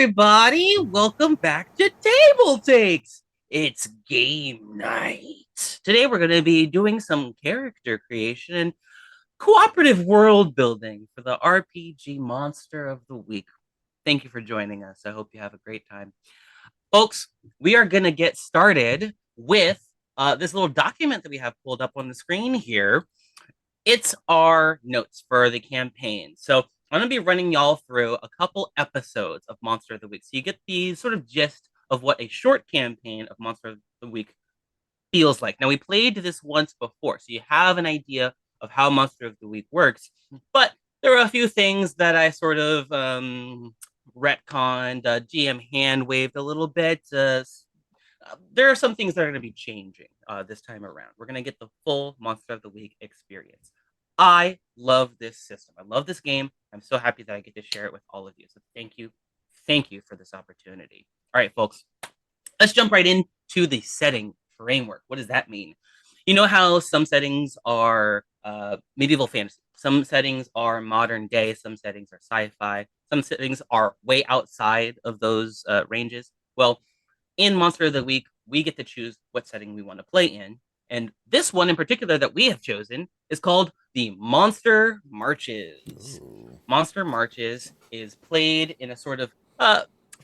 everybody. Welcome back to TableTakes. It's game night. Today, we're going to be doing some character creation and cooperative world building for the RPG Monster of the Week. Thank you for joining us. I hope you have a great time. Folks, we are going to get started with this little document that we have pulled up on the screen here. It's our notes for the campaign. So I'm going to be running y'all through a couple episodes of Monster of the Week. So you get the sort of gist of what a short campaign of Monster of the Week feels like. Now, we played this once before, so you have an idea of how Monster of the Week works. But there are a few things that I sort of retconned, GM hand waved a little bit. There are some things that are going to be changing this time around. We're going to get the full Monster of the Week experience. I love this system. I love this game. I'm so happy that I get to share it with all of you. So thank you. Thank you for this opportunity. All right, folks, let's jump right into the setting framework. What does that mean? You know how some settings are medieval fantasy, some settings are modern day, some settings are sci-fi, some settings are way outside of those ranges. Well, in Monster of the Week, we get to choose what setting we want to play in. And this one in particular that we have chosen is called the Monster Marches. Ooh. Monster Marches is played in a sort of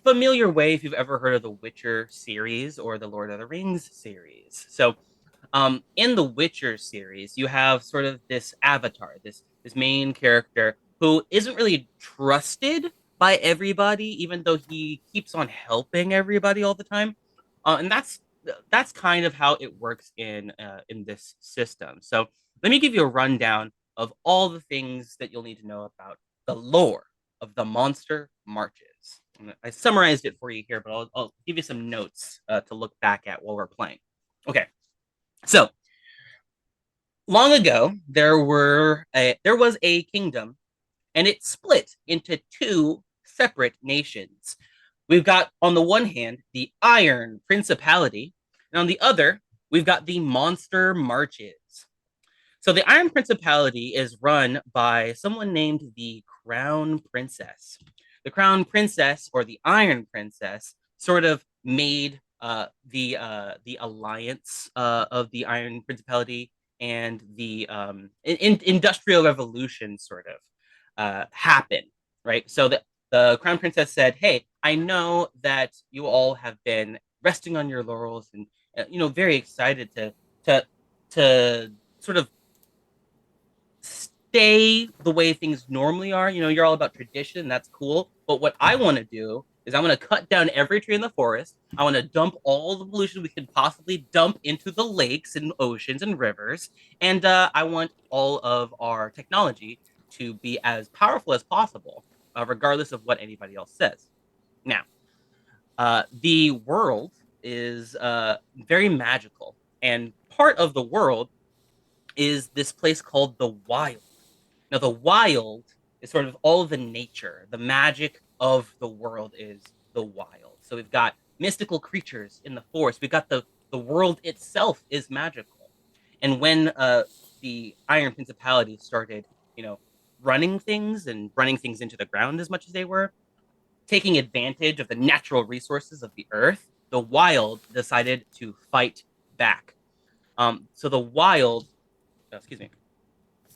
familiar way if you've ever heard of the Witcher series or the Lord of the Rings series. So, in the Witcher series, you have sort of this avatar, this main character who isn't really trusted by everybody, even though he keeps on helping everybody all the time. And that's kind of how it works in this system. So let me give you a rundown of all the things that you'll need to know about the lore of the Monster Marches. I summarized it for you here, but I'll give you some notes to look back at while we're playing. Okay, so long ago there was a kingdom, and it split into two separate nations. We've got on the one hand the Iron Principality, and on the other we've got the Monster Marches. So the Iron Principality is run by someone named the Crown Princess. The Crown Princess, or the Iron Princess, sort of made the alliance of the Iron Principality and the Industrial Revolution sort of happen, right? So the Crown Princess said, "Hey, I know that you all have been resting on your laurels and very excited to to sort of stay the way things normally are. You're all about tradition. That's cool. But what I want to do is I want to cut down every tree in the forest. I want to dump all the pollution we could possibly dump into the lakes and oceans and rivers. And I want all of our technology to be as powerful as possible, regardless of what anybody else says. Now, the world is very magical. And part of the world is this place called the Wild. Now, the wild is sort of all of the nature, the magic of the world is the wild. So we've got mystical creatures in the forest. We've got the world itself is magical. And when the Iron Principality started, you know, running things and running things into the ground as much as they were, taking advantage of the natural resources of the earth, the wild decided to fight back. So the wild, excuse me,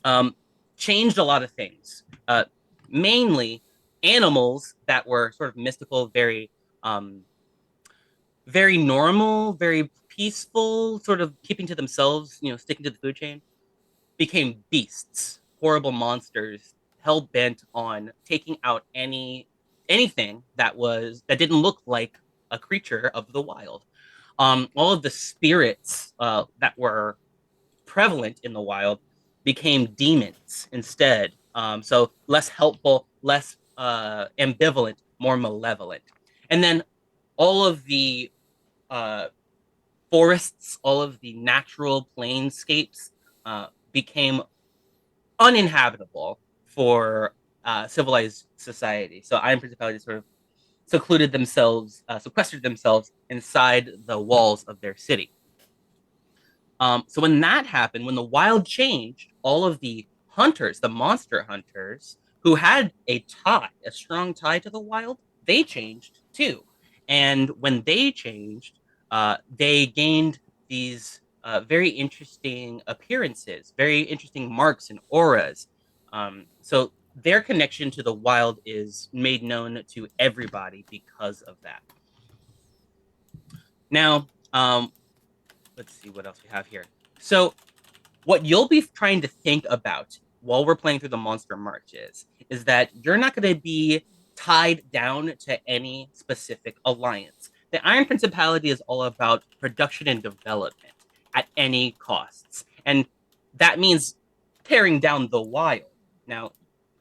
um, changed a lot of things. Mainly animals that were sort of mystical, um, very normal, very peaceful, sort of keeping to themselves, sticking to the food chain, became beasts, horrible monsters, hell bent on taking out anything that didn't look like a creature of the wild. All of the spirits that were prevalent in the wild became demons instead. So less helpful, less ambivalent, more malevolent. And then all of the uh, forests, all of the natural planescapes became uninhabitable for civilized society. So Iron Principality sort of sequestered themselves inside the walls of their city. So when that happened, when the wild changed, all of the hunters, the monster hunters, who had a strong tie to the wild, they changed too. And when they changed, they gained these very interesting appearances, very interesting marks and auras. So their connection to the wild is made known to everybody because of that. Now, let's see what else we have here. So what you'll be trying to think about while we're playing through the monster marches is that you're not going to be tied down to any specific alliance. The Iron Principality is all about production and development at any costs. And that means tearing down the wild. Now,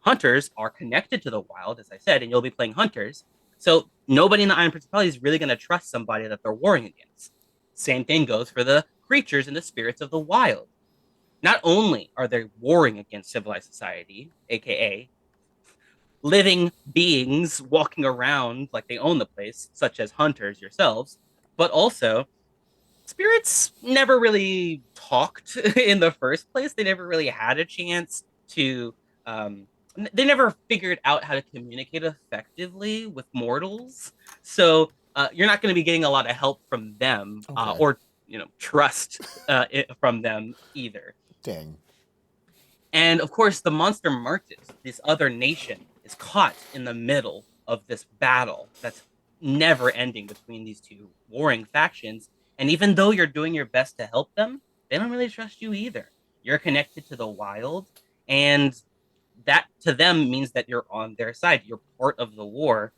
hunters are connected to the wild, as I said, and you'll be playing hunters. So nobody in the Iron Principality is really going to trust somebody that they're warring against. Same thing goes for the creatures and the spirits of the wild. Not only are they warring against civilized society, aka living beings walking around like they own the place, such as hunters yourselves, but also spirits never really talked in the first place. They never really had a chance to. Um, they never figured out how to communicate effectively with mortals. So you're not going to be getting a lot of help from them, Okay. or trust from them either. Dang. And of course, the monster marches. This other nation is caught in the middle of this battle that's never ending between these two warring factions. And even though you're doing your best to help them, they don't really trust you either. You're connected to the wild, and that to them means that you're on their side. You're part of the war.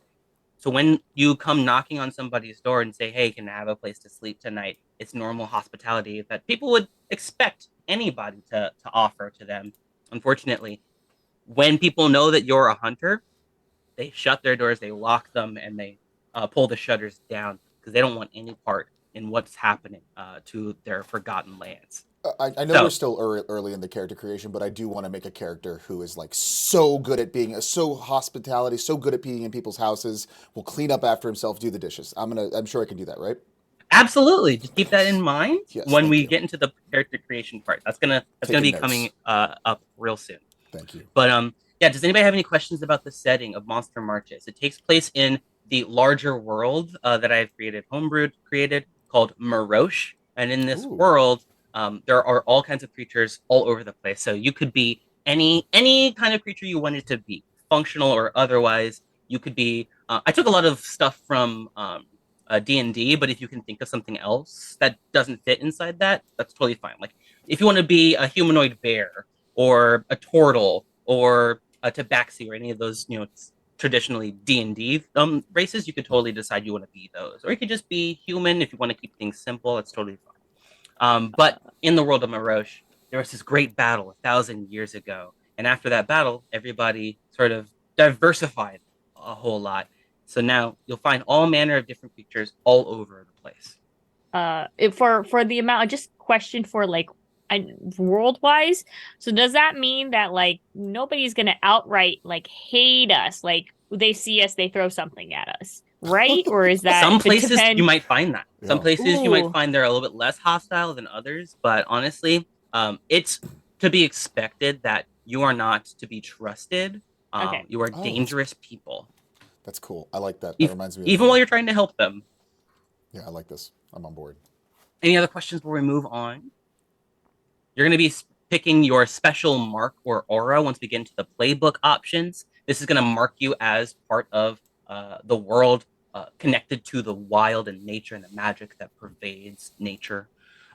So when you come knocking on somebody's door and say, "Hey, can I have a place to sleep tonight?" It's normal hospitality that people would expect anybody to offer to them. Unfortunately, when people know that you're a hunter, they shut their doors, they lock them, and they pull the shutters down because they don't want any part in what's happening to their forgotten lands. I know we're So still early in the character creation, but I do want to make a character who is like so good at being so hospitality, so good at being in people's houses, will clean up after himself, do the dishes. I'm sure I can do that, right? absolutely, just keep that in mind Yes, when thank we you. get into the character creation part. That's gonna Taking be coming notes. up real soon. Thank you. But yeah. Does anybody have any questions about the setting of Monster Marches? It takes place in the larger world that I've created, homebrewed, created called Maroche, and in this Ooh. world, there are all kinds of creatures all over the place. So you could be any kind of creature you wanted to be, functional or otherwise. You could be. I took a lot of stuff from D&D, but if you can think of something else that doesn't fit inside that, that's totally fine. Like if you want to be a humanoid bear or a turtle or a tabaxi or any of those, traditionally D&D races, you could totally decide you want to be those. Or you could just be human if you want to keep things simple. That's totally fine. But in the world of Maroche, there was this great battle 1,000 years ago. And after that battle, everybody sort of diversified a whole lot. So now you'll find all manner of different creatures all over the place. For the amount, I just question for like world wise. So does that mean that like nobody's gonna outright like hate us? Like they see us, they throw something at us, right? Or is that Some it places you depend? might find that. Some Yeah. places you might Ooh, find they're a little bit less hostile than others, but honestly, it's to be expected that you are not to be trusted. okay. You are Oh, dangerous people, that's cool. I like that. That if, reminds me of even while you're trying to help them. yeah, I like this. I'm on board. Any other questions before we move on? You're going to be picking your special mark or aura once we get into the playbook options. This is going to mark you as part of the world connected to the wild and nature and the magic that pervades nature.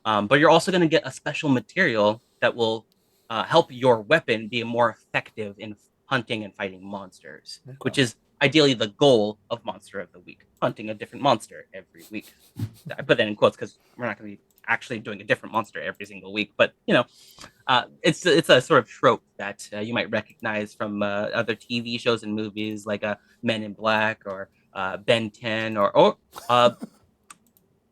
But you're also going to get a special material that will help your weapon be more effective in hunting and fighting monsters, Okay. which is ideally the goal of Monster of the Week, hunting a different monster every week. I put that in quotes because we're not going to be actually doing a different monster every single week, but it's a sort of trope that you might recognize from other TV shows and movies like Men in Black or Ben 10 or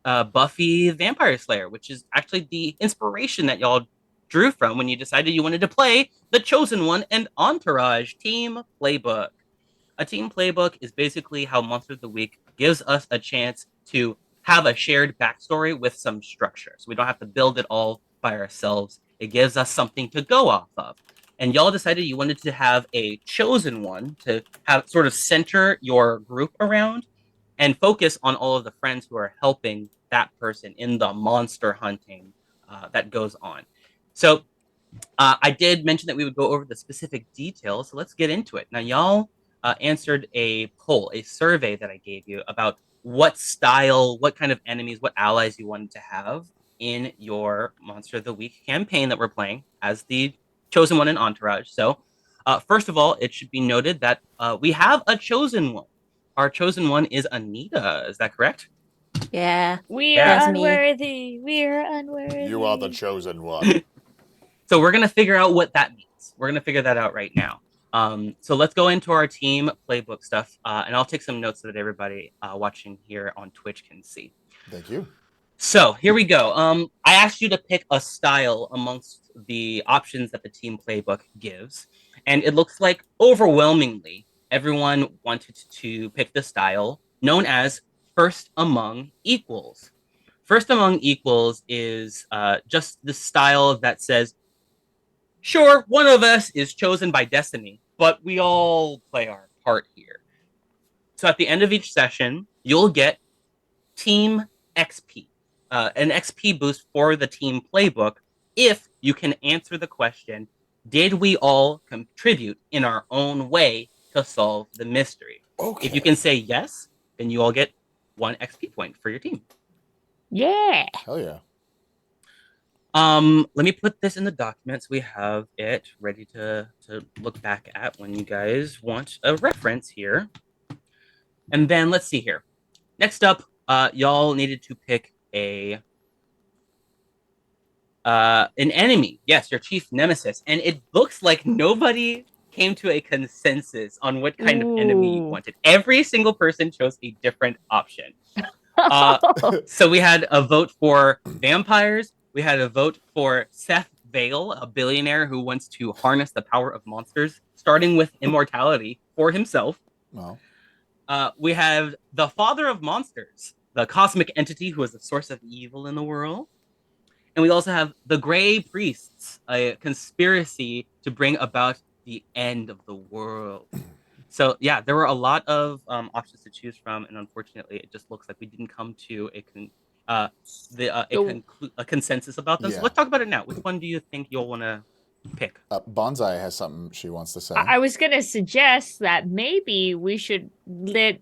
Buffy the Vampire Slayer, which is actually the inspiration that y'all drew from when you decided you wanted to play the Chosen One and Entourage Team Playbook. A team playbook is basically how Monster of the Week gives us a chance to have a shared backstory with some structure. So we don't have to build it all by ourselves. It gives us something to go off of. and y'all decided you wanted to have a chosen one to have sort of center your group around and focus on all of the friends who are helping that person in the monster hunting that goes on. So I did mention that we would go over the specific details, so let's get into it. Now, y'all answered a poll, a survey that I gave you about what style, what kind of enemies, what allies you wanted to have in your Monster of the Week campaign that we're playing as the chosen one in Entourage. So, first of all, it should be noted that we have a chosen one. Our chosen one is Anita. Is that correct? Yeah. We Yeah. are That's me. unworthy. We are unworthy. You are the chosen one. So we're going to figure out what that means. We're going to figure that out right now. So let's go into our team playbook stuff, and I'll take some notes so that everybody watching here on Twitch can see. Thank you. So here we go. I asked you to pick a style amongst the options that the team playbook gives, and it looks like overwhelmingly everyone wanted to pick the style known as First Among Equals. First Among Equals is just the style that says, sure, one of us is chosen by destiny, but we all play our part here. So at the end of each session, you'll get Team XP, an XP boost for the team playbook if you can answer the question, did we all contribute in our own way to solve the mystery? Okay. If you can say yes, then you all get 1 XP point for your team. Yeah. Hell yeah. Let me put this in the documents. We have it ready to look back at when you guys want a reference here. And then let's see here. Next up, y'all needed to pick an enemy. Yes, your chief nemesis. And it looks like nobody came to a consensus on what kind of enemy you Ooh. wanted. Every single person chose a different option. So we had a vote for vampires. We had a vote for Seth Vale, a billionaire who wants to harness the power of monsters, starting with immortality for himself. Well, We have the father of monsters, the cosmic entity who is the source of evil in the world. And we also have the Grey Priests, a conspiracy to bring about the end of the world. So yeah, there were a lot of options to choose from, and unfortunately, it just looks like we didn't come to a consensus about them. Yeah. So let's talk about it now. Which one do you think you'll want to pick? Bonsai has something she wants to say. I was gonna suggest that maybe we should let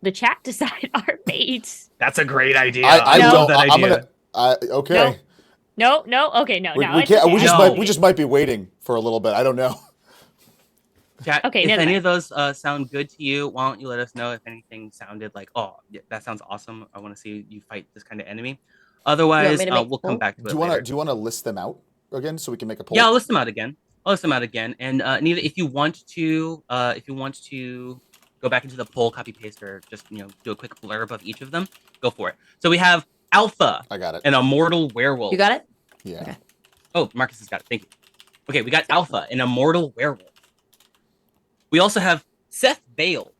the chat decide our fates. That's a great idea. I No. don't. that I'm idea. gonna. Okay. No, okay, no. We now it's can't. okay. We just No. might. We just might be waiting for a little bit. I don't know. Chat, Okay, if never any mind. of those sound good to you, why don't you let us know if anything sounded like, oh, yeah, that sounds awesome. I want to see you fight this kind of enemy. Otherwise, to make we'll a come poll? back to Do it you later. want to list them out again so we can make a poll? Yeah, I'll list them out again. And Anita, if you want to go back into the poll, copy paste, or just do a quick blurb of each of them, go for it. So we have Alpha, I got it. an immortal werewolf. You got it? Yeah. Okay. Oh, Marcus has got it. Thank you. Okay, we got Alpha, an immortal werewolf. We also have Seth Vale,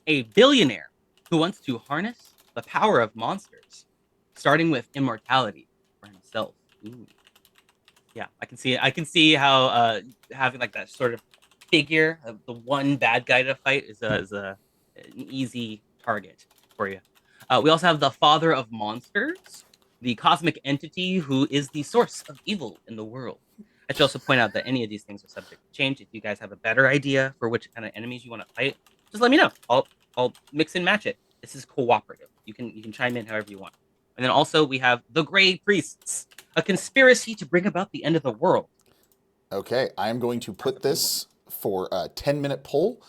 a billionaire who wants to harness the power of monsters, starting with immortality for himself. Ooh. Yeah, I can see how having like that sort of figure of the one bad guy to fight is an easy target for you. We also have the father of monsters, the cosmic entity who is the source of evil in the world. I should also point out that any of these things are subject to change. If you guys have a better idea for which kind of enemies you want to fight, just let me know. I'll mix and match it. This is cooperative. You can chime in however you want. And then also we have the Grey Priests, a conspiracy to bring about the end of the world. Okay. I am going to put this for a 10-minute poll.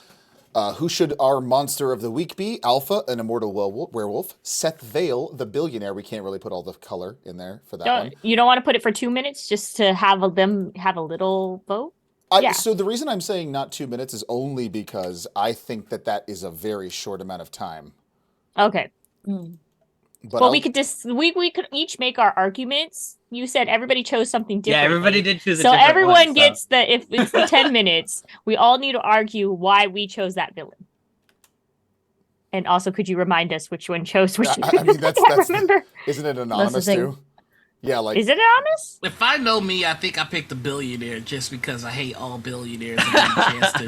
Who should our monster of the week be? Alpha, an immortal werewolf. Seth Vale, the billionaire. We can't really put all the color in there for that one. You don't want to put it for 2 minutes just to have them have a little vote? Yeah. So the reason I'm saying not 2 minutes is only because I think that is a very short amount of time. Okay. But Well, we could each make our arguments. You said everybody chose something different. Yeah, everybody did choose a So different everyone one, so. gets if it's the 10 minutes, we all need to argue why we chose that villain. And also, could you remind us which one chose which? I mean, that's remember. isn't it anonymous thing. too? Yeah, like Is it anonymous? If I know me, I think I picked a billionaire just because I hate all billionaires and get a chance to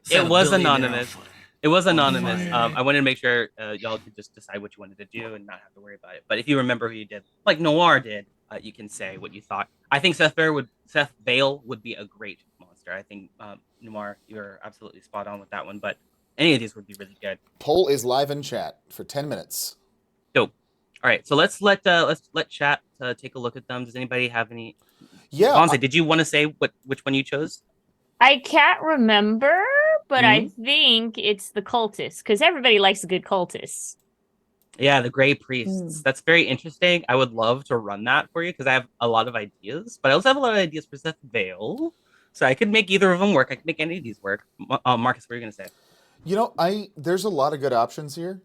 set It a was billionaire on anonymous. fire. It was On anonymous. fire. I wanted to make sure y'all could just decide what you wanted to do and not have to worry about it. But if you remember who you did, like Noir did, you can say what you thought. I think Seth Vale would be a great monster. I think Noir, you're absolutely spot on with that one. But any of these would be really good. poll is live in chat for 10 minutes. Dope. All right, so let's let chat take a look at them. Does anybody have any? Yeah, Bonze, did you want to say which one you chose? I can't remember, but I Mhm. think it's the cultists because everybody likes a good cultist. Yeah, the Gray Priests. That's very interesting. I would love to run that for you because I have a lot of ideas, but I also have a lot of ideas for Seth Vale. So I could make either of them work. I could make any of these work. Marcus, what are you gonna say? you know, there's a lot of good options here.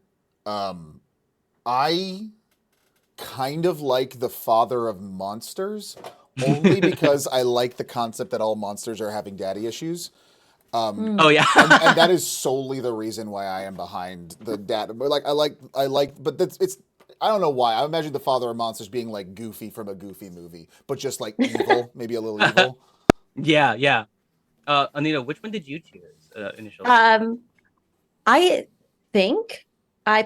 I kind of like the father of monsters, only because I like the concept that all monsters are having daddy issues. Oh yeah, And that is solely the reason why I am behind the dad. But but it's. I don't know why. I imagine the father of monsters being like Goofy from a Goofy movie, but just like evil, maybe a little evil. yeah. Anita, which one did you choose initially? I think I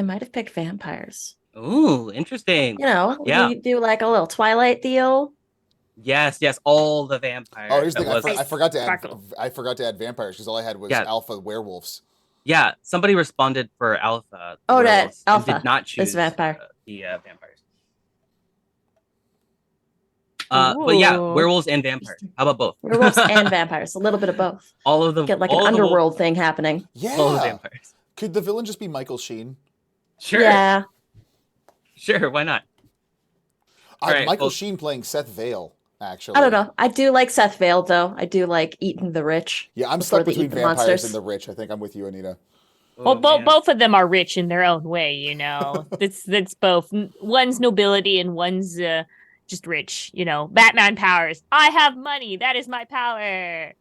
might have picked vampires. Ooh, interesting. You know, Yeah. we do like a little Twilight deal. Yes, all the vampires. Oh, here's the that thing. was- I forgot to add. Sparkle. I forgot to add vampires because all I had was Yeah. alpha werewolves. Yeah, somebody responded for Alpha. Oh, that werewolves, and Alpha did not choose is vampire. the vampires. But yeah, Ooh. werewolves and vampires. How about both? Werewolves and vampires, a little bit of both. all of the Get like an all of the wolves- underworld thing happening. Yeah. all the vampires. Could the villain just be Michael Sheen? Sure, Yeah. sure. Why not? Alright, Michael well- Sheen playing Seth Vale. Actually, I don't know. I do like Seth Vale though. I do like eating the rich. Yeah, I'm before stuck they between eat the vampires monsters. and the rich. I think I'm with you, Anita. Well, Oh, man. both of them are rich in their own way, you know. That's both. One's nobility and one's just rich, you know. Batman powers. I have money. That is my power.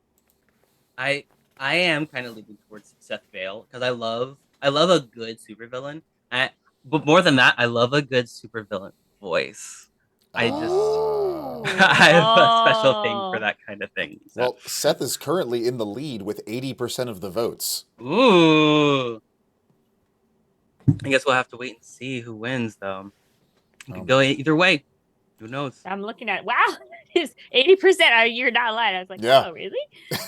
I am kind of leaning towards Seth Vale because I love a good supervillain. But more than that, I love a good supervillain voice. I just Oh. I have a special thing for that kind of thing. So. Well, Seth is currently in the lead with 80% of the votes. Ooh. I guess we'll have to wait and see who wins, though. It could go either way. Who knows? I'm looking at wow, it's 80%. You're not lying. I was like, Yeah. oh, really?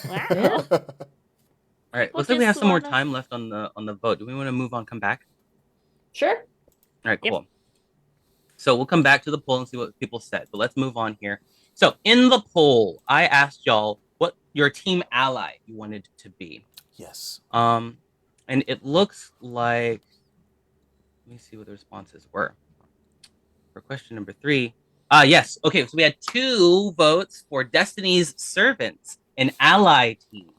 Wow. Yeah. All right. Well, Looks like we have just some more wanna- time left on the vote. Do we want to move on? Come back. Sure. All right. Yep. Cool. So we'll come back to the poll and see what people said. But let's move on here. So in the poll, I asked y'all what your team ally you wanted to be. Yes. And it looks like, let me see what the responses were. For question number 3. Yes. Okay, so we had 2 votes for Destiny's Servants, an ally team.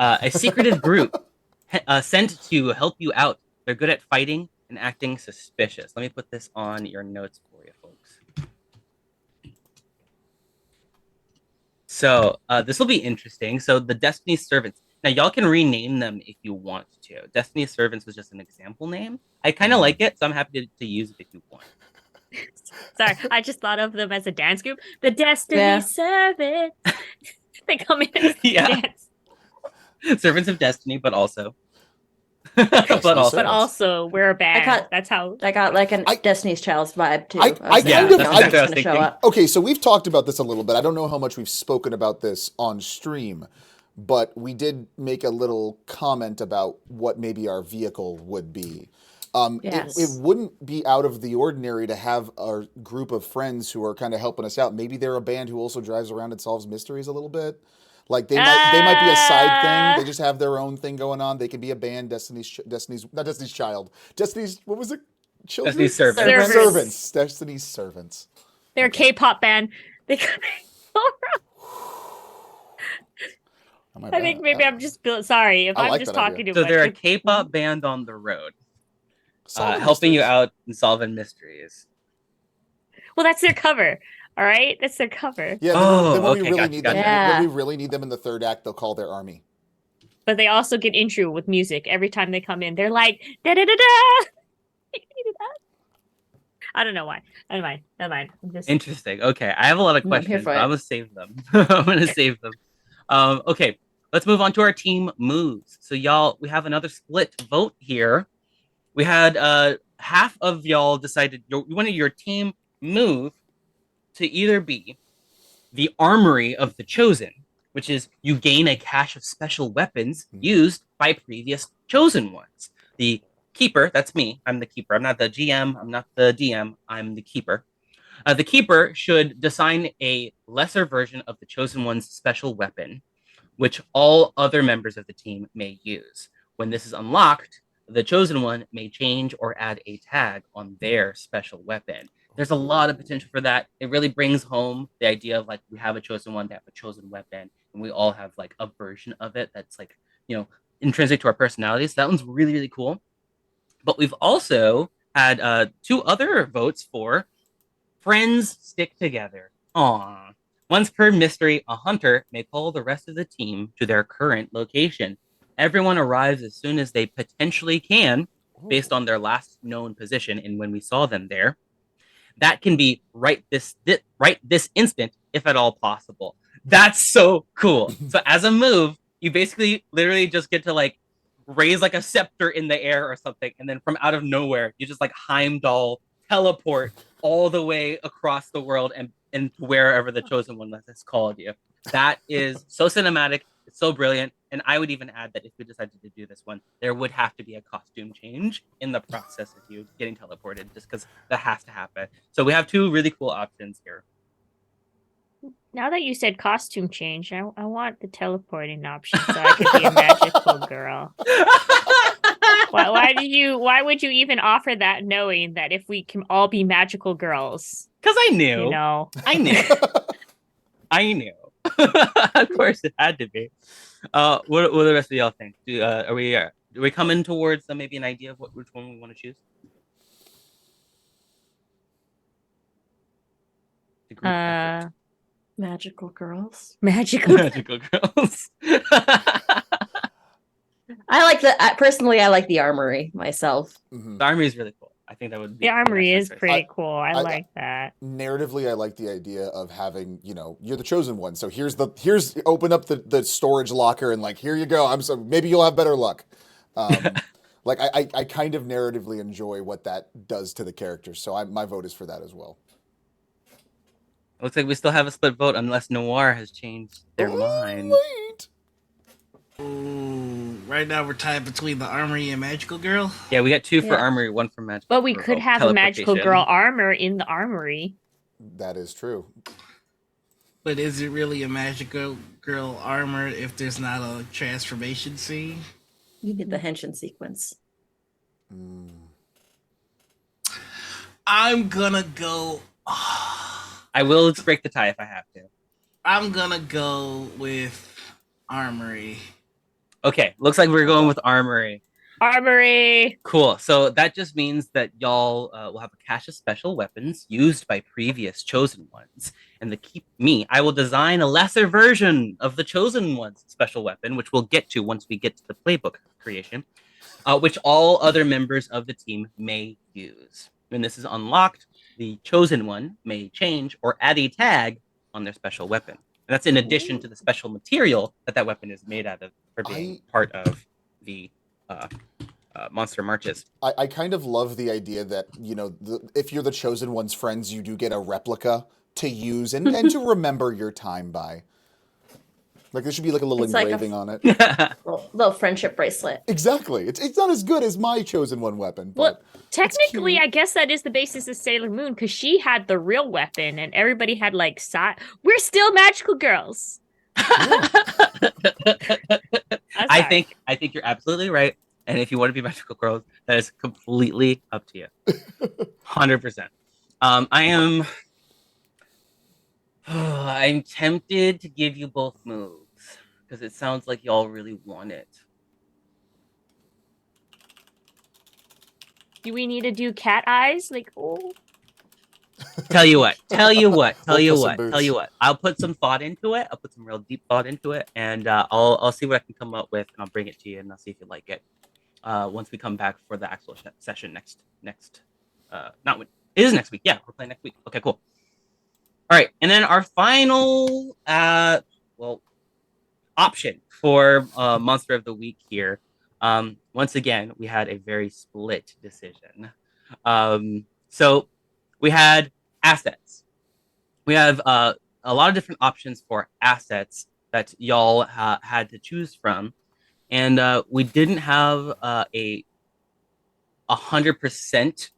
A secretive group sent to help you out. They're good at fighting and acting suspicious. Let me put this on your notes for you, folks. So this will be interesting. So the Destiny's Servants. Now, y'all can rename them if you want to. Destiny's Servants was just an example name. I kind of like it, so I'm happy to use it if you want. Sorry, I just thought of them as a dance group. The Destiny Yeah. Servants. They come in and Yeah. dance. Servants of Destiny, but also. Destiny's but also. But Servants. also, we're a band. got- That's how. I got like an I- Destiny's Child's vibe too. I was kind thinking, of- you know, that's who's exactly what I was gonna show thinking. up. Okay, so we've talked about this a little bit. I don't know how much we've spoken about this on stream, but we did make a little comment about what maybe our vehicle would be. Yes. It wouldn't be out of the ordinary to have a group of friends who are kind of helping us out. Maybe they're a band who also drives around and solves mysteries a little bit. Like they might be a side thing. They just have their own thing going on. They could be a band. Destiny's not Destiny's Child. Destiny's what was it? Children? Destiny's Servants. Servants. Destiny's Servants. They're a K-pop band. They come I think maybe I'm just sorry if I I'm like just that idea. talking too So much. they're a Like, K-pop band on the road, Solving helping you mysteries. out and solving mysteries. well, that's their cover. All right, that's their cover. Yeah. Oh, then when okay, we really gotcha, need gotcha. them, Yeah. when we really need them in the third act, they'll call their army. But they also get intro with music every time they come in. They're like da da da da. I don't know why. Never mind. Never mind. I'm just Interesting. Okay, I have a lot of No, I'm here questions, for but it. I'm gonna save them. I'm gonna save them. Okay, let's move on to our team moves. So y'all, we have another split vote here. We had half of y'all decided you wanted your team move to either be the Armory of the Chosen, which is you gain a cache of special weapons used by previous Chosen ones. The Keeper, that's me. I'm the Keeper. I'm not the GM. I'm not the DM. I'm the Keeper. The Keeper should design a lesser version of the Chosen One's special weapon, which all other members of the team may use. When this is unlocked, the Chosen One may change or add a tag on their special weapon. There's a lot of potential for that. It really brings home the idea of like we have a Chosen One, they have a chosen weapon, and we all have like a version of it that's like, intrinsic to our personalities. So that one's really, really cool. But we've also had two other votes for Friends Stick Together. Aww. Once per mystery, a hunter may call the rest of the team to their current location. Everyone arrives as soon as they potentially can, based on their last known position and when we saw them there. That can be right this instant, if at all possible. That's so cool. So as a move, you basically literally just get to like raise like a scepter in the air or something, and then from out of nowhere, you just like Heimdall teleport all the way across the world and to wherever the chosen one has called you. That is so cinematic. It's so brilliant. And I would even add that if we decided to do this one, there would have to be a costume change in the process of you getting teleported, just because that has to happen. So we have two really cool options here. now that you said costume change, I want the teleporting option so I could be a magical girl. Why would you even offer that knowing that if we can all be magical girls? Because I knew. You know. I knew. I knew. Of course it had to be. What do the rest of y'all think? Are we coming towards maybe an idea of which one we want to choose? The group effort. Magical girls. Magical. Magical girls. Personally, I like the armory myself. Mhm. The army is really cool. I think that would be The armory a nice is choice. pretty cool. I like that. Narratively, I like the idea of having, you're the chosen one. So here's open up the storage locker and like, here you go. Maybe you'll have better luck. Like I kind of narratively enjoy what that does to the characters. So my vote is for that as well. Looks like we still have a split vote unless Noir has changed their mind. Wait. Ooh, right now we're tied between the armory and magical girl. Yeah, we got two for Yeah. armory, one for magical. But we could have a magical girl armor in the armory. That is true. But is it really a magical girl armor if there's not a transformation scene? You did the henshin sequence. I'm gonna go. I will break the tie if I have to. I'm gonna go with armory. Okay, looks like we're going with armory. Armory. Cool. So that just means that y'all will have a cache of special weapons used by previous chosen ones. And I will design a lesser version of the chosen one's special weapon, which we'll get to once we get to the playbook creation, which all other members of the team may use. When this is unlocked, the chosen one may change or add a tag on their special weapon. And that's in addition to the special material that weapon is made out of for being part of the monster marches. I kind of love the idea that, if you're the chosen one's friends, you do get a replica to use and to remember your time by. Like there should be like a little engraving on it. Little friendship bracelet. Exactly. It's not as good as my chosen one weapon. But well, technically, I guess that is the basis of Sailor Moon because she had the real weapon and everybody had like we're still magical girls. I think you're absolutely right. And if you want to be magical girls, that is completely up to you. 100%. I'm tempted to give you both moves because it sounds like y'all really want it. Do we need to do cat eyes? Like, oh. Tell you what. Boots. I'll put some thought into it. I'll put some real deep thought into it, and I'll see what I can come up with, and I'll bring it to you, and I'll see if you like it. Once we come back for the actual session next, not It is next week. Yeah, we're playing next week. Okay, cool. All right, and then our final option for Monster of the Week here. Once again, we had a very split decision. So we had assets. We have a lot of different options for assets that y'all had to choose from, and we didn't have a 100%,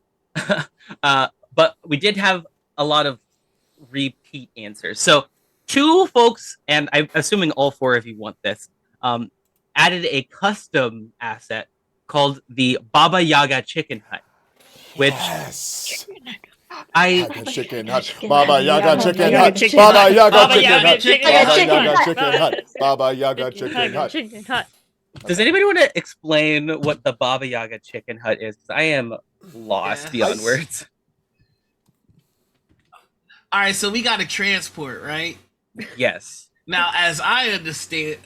but we did have a lot of repeat answers. So two folks, and I'm assuming all four of you want this, added a custom asset called the Baba Yaga Chicken Hut, which Yes. I Yaga chicken hut. Baba Yaga chicken hut. Baba Yaga chicken hut. Baba Yaga chicken hut. Chicken hut. does anybody want to explain what the Baba Yaga Chicken Hut is? Because I am lost Yeah. beyond words. All right, so we got a transport, right? Yes. Now, as I understood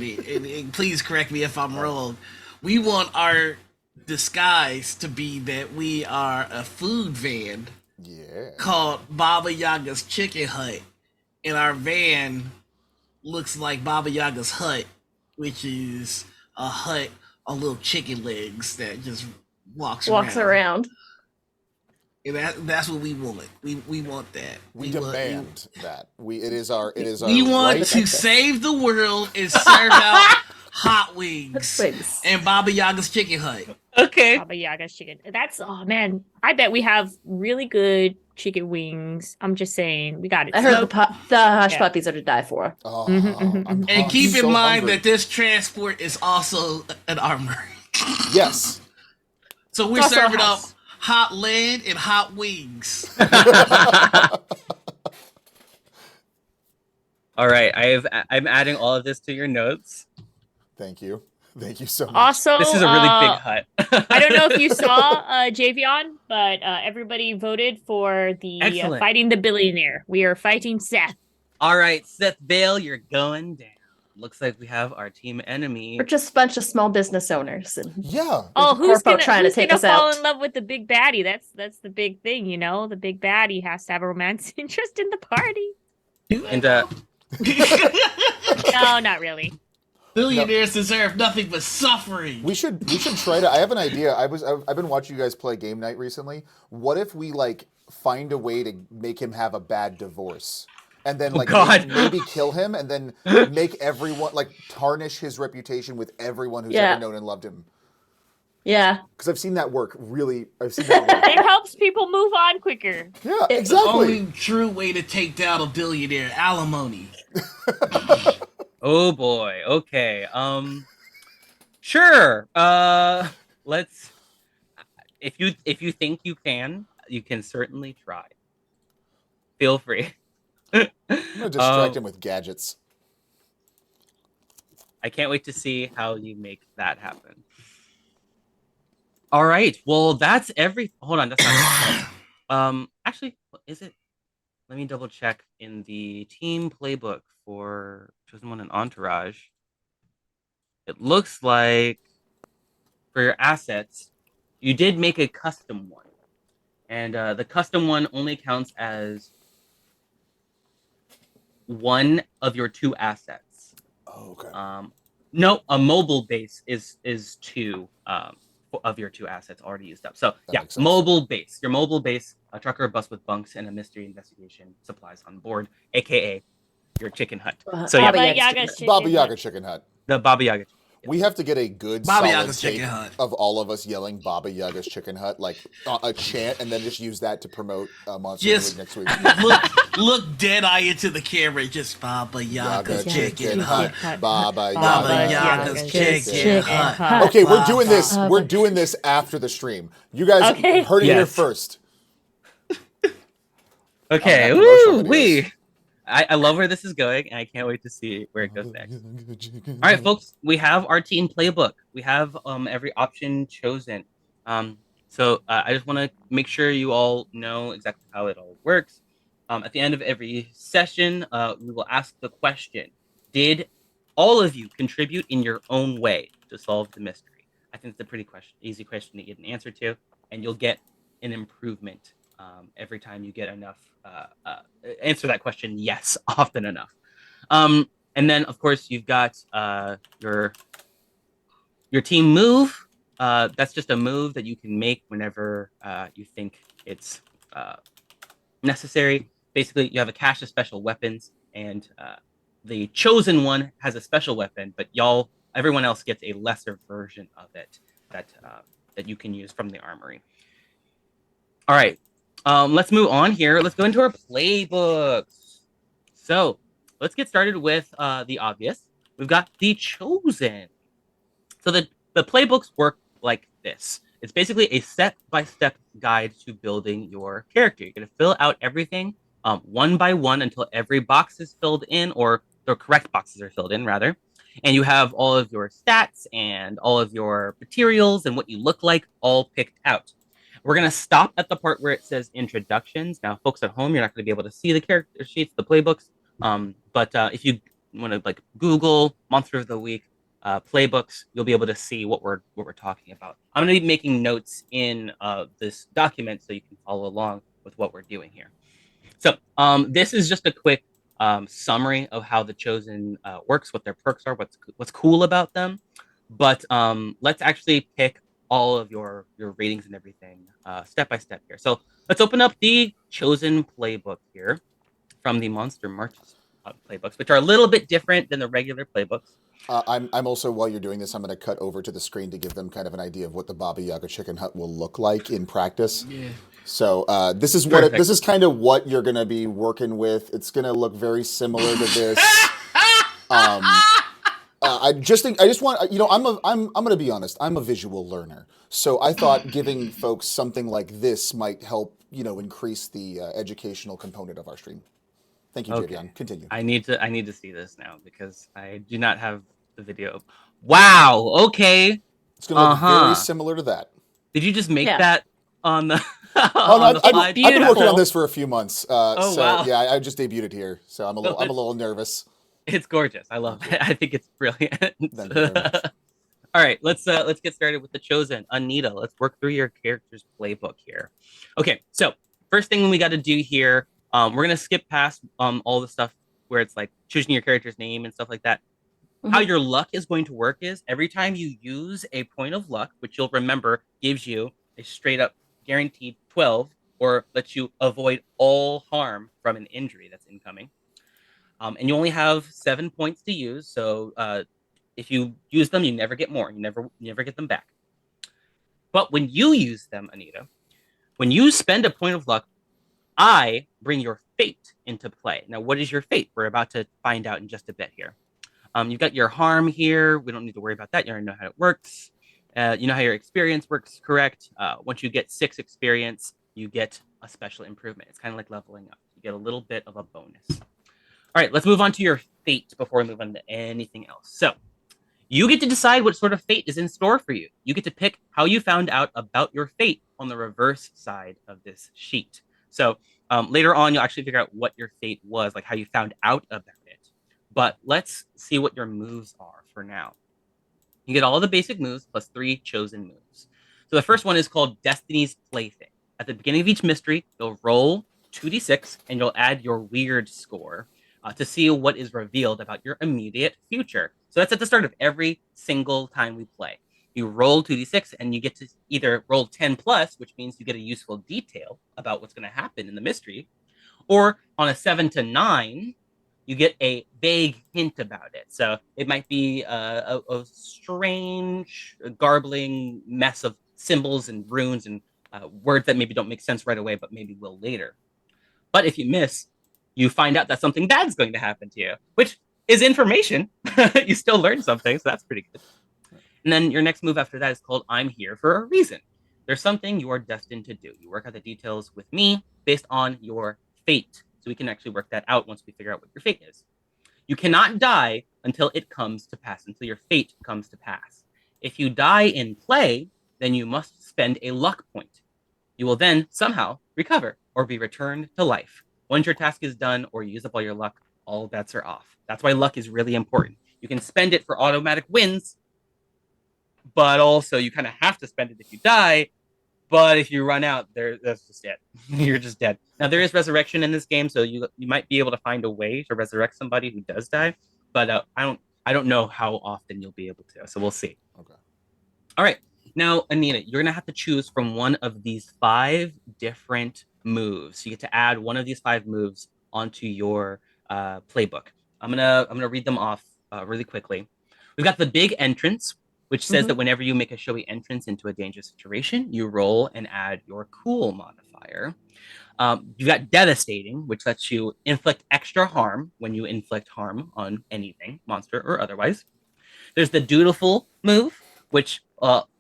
it, and please correct me if I'm wrong, we want our disguise to be that we are a food van Yeah. called Baba Yaga's Chicken Hut, and our van looks like Baba Yaga's hut, which is a hut on little chicken legs that just walks around. And that's what we want. We want that. We demand that. It is our We want right. to save the world and serve out hot wings Wings. and Baba Yaga's Chicken Hut. Okay. Baba Yaga's chicken. That's man. I bet we have really good chicken wings. I'm just saying, we got it. I heard the hush Yeah. puppies are to die for. Oh, Mhm. And keep so in mind hungry. that this transport is also an armory. Yes. So we're It's also a serving up house. hot lead and hot wings. All right. I'm adding all of this to your notes. Thank you. Thank you so much. Also, This is a really big hut. I don't know if you saw Javion, but everybody voted for the Excellent. fighting the billionaire. We are fighting Seth. All right, Seth Vale, you're going down. Looks like we have our team enemy. We're just a bunch of small business owners. And Yeah. Oh, who's corpo gonna trying to take us fall out. in love with the big baddie? That's the big thing, you know. The big baddie has to have a romantic interest in the party. And No, not really. Billionaires deserve nothing but suffering. We should try to. I have an idea. I've been watching you guys play game night recently. What if we like find a way to make him have a bad divorce, and then like God. maybe kill him, and then make everyone like tarnish his reputation with everyone who's Yeah. ever known and loved him. Yeah. Because I've seen that work. Really, I've seen that work. It helps people move on quicker. Yeah, The exactly. only true way to take down a billionaire, alimony. oh boy. Okay. Sure. Let's. If you think you can certainly try. Feel free. I'm gonna distract him with gadgets. I can't wait to see how you make that happen. All right. Well, that's every. Hold on. That's not. Actually, is it? Let me double check in the team playbook for Chosen One and Entourage. It looks like for your assets, you did make a custom one, and the custom one only counts as one of your two assets. Oh, okay. No, a mobile base is two of your two assets already used up. So That yeah, makes sense. mobile base. Your mobile base, a trucker or bus with bunks and a mystery investigation supplies on board, aka your chicken hut. So yeah, Baba Baba Yaga's Yaga's chicken. chicken. Baba Yaga Chicken Hut. the Baba Yaga. We have to get a good Baba solid Yaga's tape Chicken Hut. of all of us yelling Baba Yaga's Chicken Hut, like a chant, and then just use that to promote Monster Yes. of the Week next week. Look dead eye into the camera, just Baba Yaga's Chicken Hut. Baba Baba Yaga's Yaga's Chicken Chicken Hut. Hut. Okay, we're doing Baba. this. We're doing this after the stream. You guys Okay. heard it here Yes. first. Okay, Oh, that promotional woo videos. wee. I love where this is going, and I can't wait to see where it goes next. All right, folks, we have our team playbook. We have every option chosen. So I just want to make sure you all know exactly how it all works. At the end of every session, we will ask the question: did all of you contribute in your own way to solve the mystery? I think it's a pretty easy question to get an answer to, and you'll get an improvement every time you get enough. Answer that question yes often enough. And then of course you've got your team move. That's just a move that you can make whenever you think it's necessary. Basically, you have a cache of special weapons, and the chosen one has a special weapon, but everyone else gets a lesser version of it that you can use from the armory. All right, let's move on here. Let's go into our playbooks. So let's get started with the obvious. We've got the chosen. So the playbooks work like this. It's basically a step-by-step guide to building your character. You're going to fill out everything one by one until every box is filled in, or the correct boxes are filled in, rather. And you have all of your stats and all of your materials and what you look like all picked out. We're going to stop at the part where it says introductions. Now, folks at home, you're not going to be able to see the character sheets, the playbooks. But if you want to Google Monster of the Week, playbooks, you'll be able to see what we're talking about. I'm going to be making notes in this document so you can follow along with what we're doing here. So this is just a quick summary of how the chosen works, what their perks are, what's cool about them. But let's actually pick all of your ratings and everything step by step here. So let's open up the chosen playbook here from the Monster Marches playbooks, which are a little bit different than the regular playbooks. I'm also, while you're doing this, I'm going to cut over to the screen to give them kind of an idea of what the Baba Yaga Chicken Hut will look like in practice. Yeah. So this is this is kind of what you're going to be working with. It's going to look very similar to this. I just want, I'm going to be honest. I'm a visual learner, so I thought giving folks something like this might help, increase the educational component of our stream. Thank you, Okay. Javion. Continue. I need to see this now because I do not have the video. Wow. Okay. It's going to look very similar to that. Did you just make that on the? I've been working on this for a few months. Wow. Yeah, I just debuted it here, so I'm a little nervous. It's gorgeous. I love it. I think it's brilliant. All right, let's get started with the chosen. Anita, let's work through your character's playbook here. Okay, so first thing we got to do here, we're gonna skip past all the stuff where it's like choosing your character's name and stuff like that. How your luck is going to work is every time you use a point of luck, which you'll remember gives you a straight up guaranteed 12, or lets you avoid all harm from an injury that's incoming. And you only have 7 points to use, so if you use them, you never get more. You never get them back. But when you use them, Anita, when you spend a point of luck, I bring your fate into play. Now, what is your fate? We're about to find out in just a bit here. You've got your harm here. We don't need to worry about that. You already know how it works. You know how your experience works, correct? Once you get 6 experience, you get a special improvement. It's kind of like leveling up. You get a little bit of a bonus. All right, let's move on to your fate before we move on to anything else. So you get to decide what sort of fate is in store for you. You get to pick how you found out about your fate on the reverse side of this sheet. So later on, you'll actually figure out what your fate was, like how you found out about it. But let's see what your moves are for now. You get all the basic moves plus 3 chosen moves. So the first one is called Destiny's Plaything. At the beginning of each mystery, you'll roll 2d6 and you'll add your weird score to see what is revealed about your immediate future. So that's at the start of every single time we play. You roll 2d6 and you get to either roll 10 plus, which means you get a useful detail about what's going to happen in the mystery, or on a 7 to 9, you get a vague hint about it. So it might be a strange, garbling mess of symbols and runes and words that maybe don't make sense right away, but maybe will later. But if you miss, you find out that something bad's going to happen to you, which is information. You still learn something, so that's pretty good. And then your next move after that is called I'm Here for a Reason. There's something you are destined to do. You work out the details with me based on your fate. So we can actually work that out once we figure out what your fate is. You cannot die until it comes to pass, until your fate comes to pass. If you die in play, then you must spend a luck point. You will then somehow recover or be returned to life. Once your task is done or you use up all your luck, all bets are off. That's why luck is really important. You can spend it for automatic wins, but also you kind of have to spend it if you die, But if you run out, that's just it. You're just dead. Now there is resurrection in this game, so you might be able to find a way to resurrect somebody who does die. But I don't know how often you'll be able to. So we'll see. Okay. All right. Now, Anita, you're gonna have to choose from one of these 5 different moves. You get to add one of these 5 moves onto your playbook. I'm gonna read them off really quickly. We've got the big entrance, which says that whenever you make a showy entrance into a dangerous situation, you roll and add your cool modifier. You've got devastating, which lets you inflict extra harm when you inflict harm on anything, monster or otherwise. There's the dutiful move, which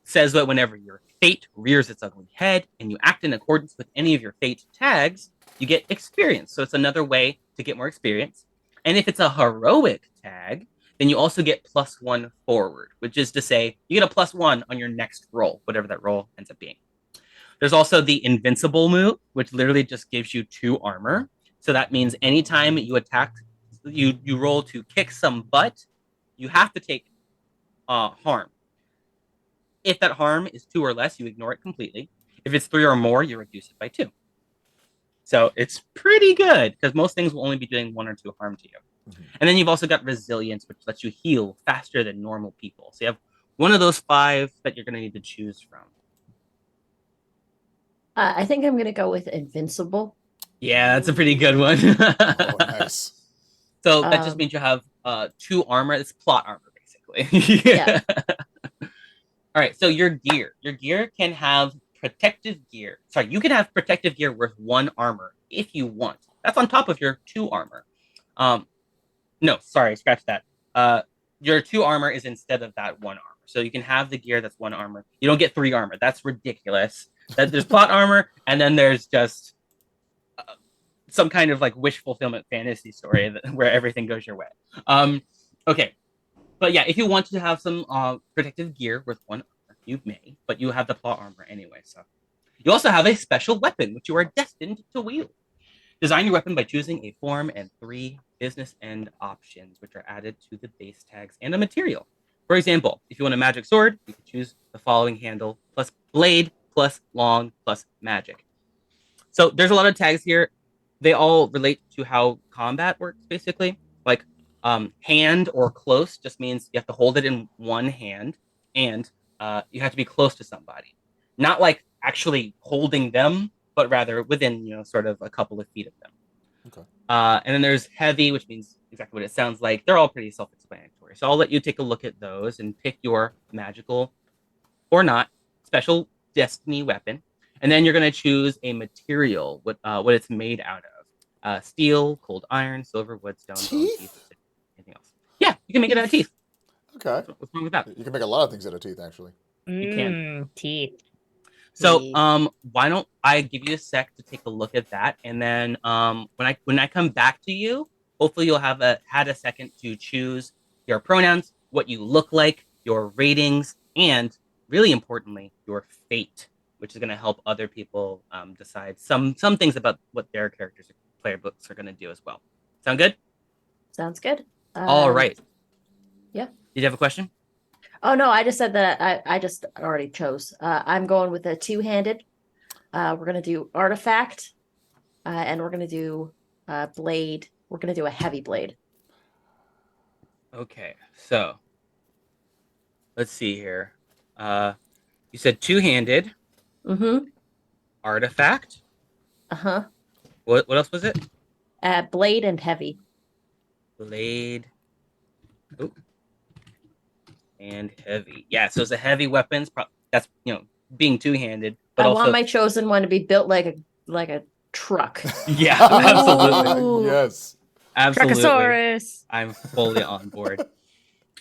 says that whenever your fate rears its ugly head and you act in accordance with any of your fate tags, you get experience. So it's another way to get more experience. And if it's a heroic tag, then you also get +1 forward, which is to say you get a +1 on your next roll, whatever that roll ends up being. There's also the invincible move, which literally just gives you 2 armor. So that means anytime you attack, you roll to kick some butt, you have to take harm. If that harm is 2 or less, you ignore it completely. If it's 3 or more, you reduce it by 2. So it's pretty good because most things will only be doing 1 or 2 harm to you. And then you've also got resilience, which lets you heal faster than normal people. So you have one of those 5 that you're going to need to choose from. I think I'm gonna go with invincible. Yeah, that's a pretty good one. Oh, nice. So that just means you have 2 armor. It's plot armor, basically. Yeah. All right, so your gear can have protective gear. Sorry, you can have protective gear worth 1 armor if you want. That's on top of your 2 armor. No, sorry, scratch that. Your 2 armor is instead of that 1 armor. So you can have the gear that's 1 armor. You don't get 3 armor. That's ridiculous. There's plot armor, and then there's just some kind of like wish fulfillment fantasy story where everything goes your way. Okay. But yeah, if you want to have some protective gear with 1 armor, you may, but you have the plot armor anyway. So you also have a special weapon, which you are destined to wield. Design your weapon by choosing a form and 3 business end options, which are added to the base tags and a material. For example, if you want a magic sword, you can choose the following handle plus blade plus long plus magic. So there's a lot of tags here. They all relate to how combat works, basically. Like hand or close just means you have to hold it in 1 hand, and you have to be close to somebody. Not like actually holding them, but rather within, sort of a couple of feet of them. Okay. And then there's heavy, which means exactly what it sounds like. They're all pretty self-explanatory. So I'll let you take a look at those and pick your magical or not special destiny weapon. And then you're going to choose a material, what it's made out of. Steel, cold iron, silver, wood, stone, bone, teeth, anything else. Yeah, you can make it out of teeth. Okay. What's wrong with that? You can make a lot of things out of teeth, actually. You can. Teeth. So, Teeth. why don't I give you a sec to take a look at that, and then when I come back to you, hopefully you'll have had a second to choose your pronouns, what you look like, your ratings, and really importantly, your fate, which is going to help other people decide some things about what their characters or player books are going to do as well. Sound good? Sounds good. All right. Yeah. Did you have a question? Oh no, I just said that I just already chose. I'm going with a 2-handed. We're gonna do artifact, and we're gonna do blade. We're gonna do a heavy blade. Okay, so let's see here. You said 2-handed. Mm-hmm. Artifact. Uh-huh. What else was it? Blade and heavy. Blade. Oh. And heavy. Yeah, so it's a heavy weapons. That's being 2-handed. But I also, want my chosen one to be built like a truck. yeah, absolutely, Ooh. Yes. absolutely. Truckosaurus. I'm fully on board.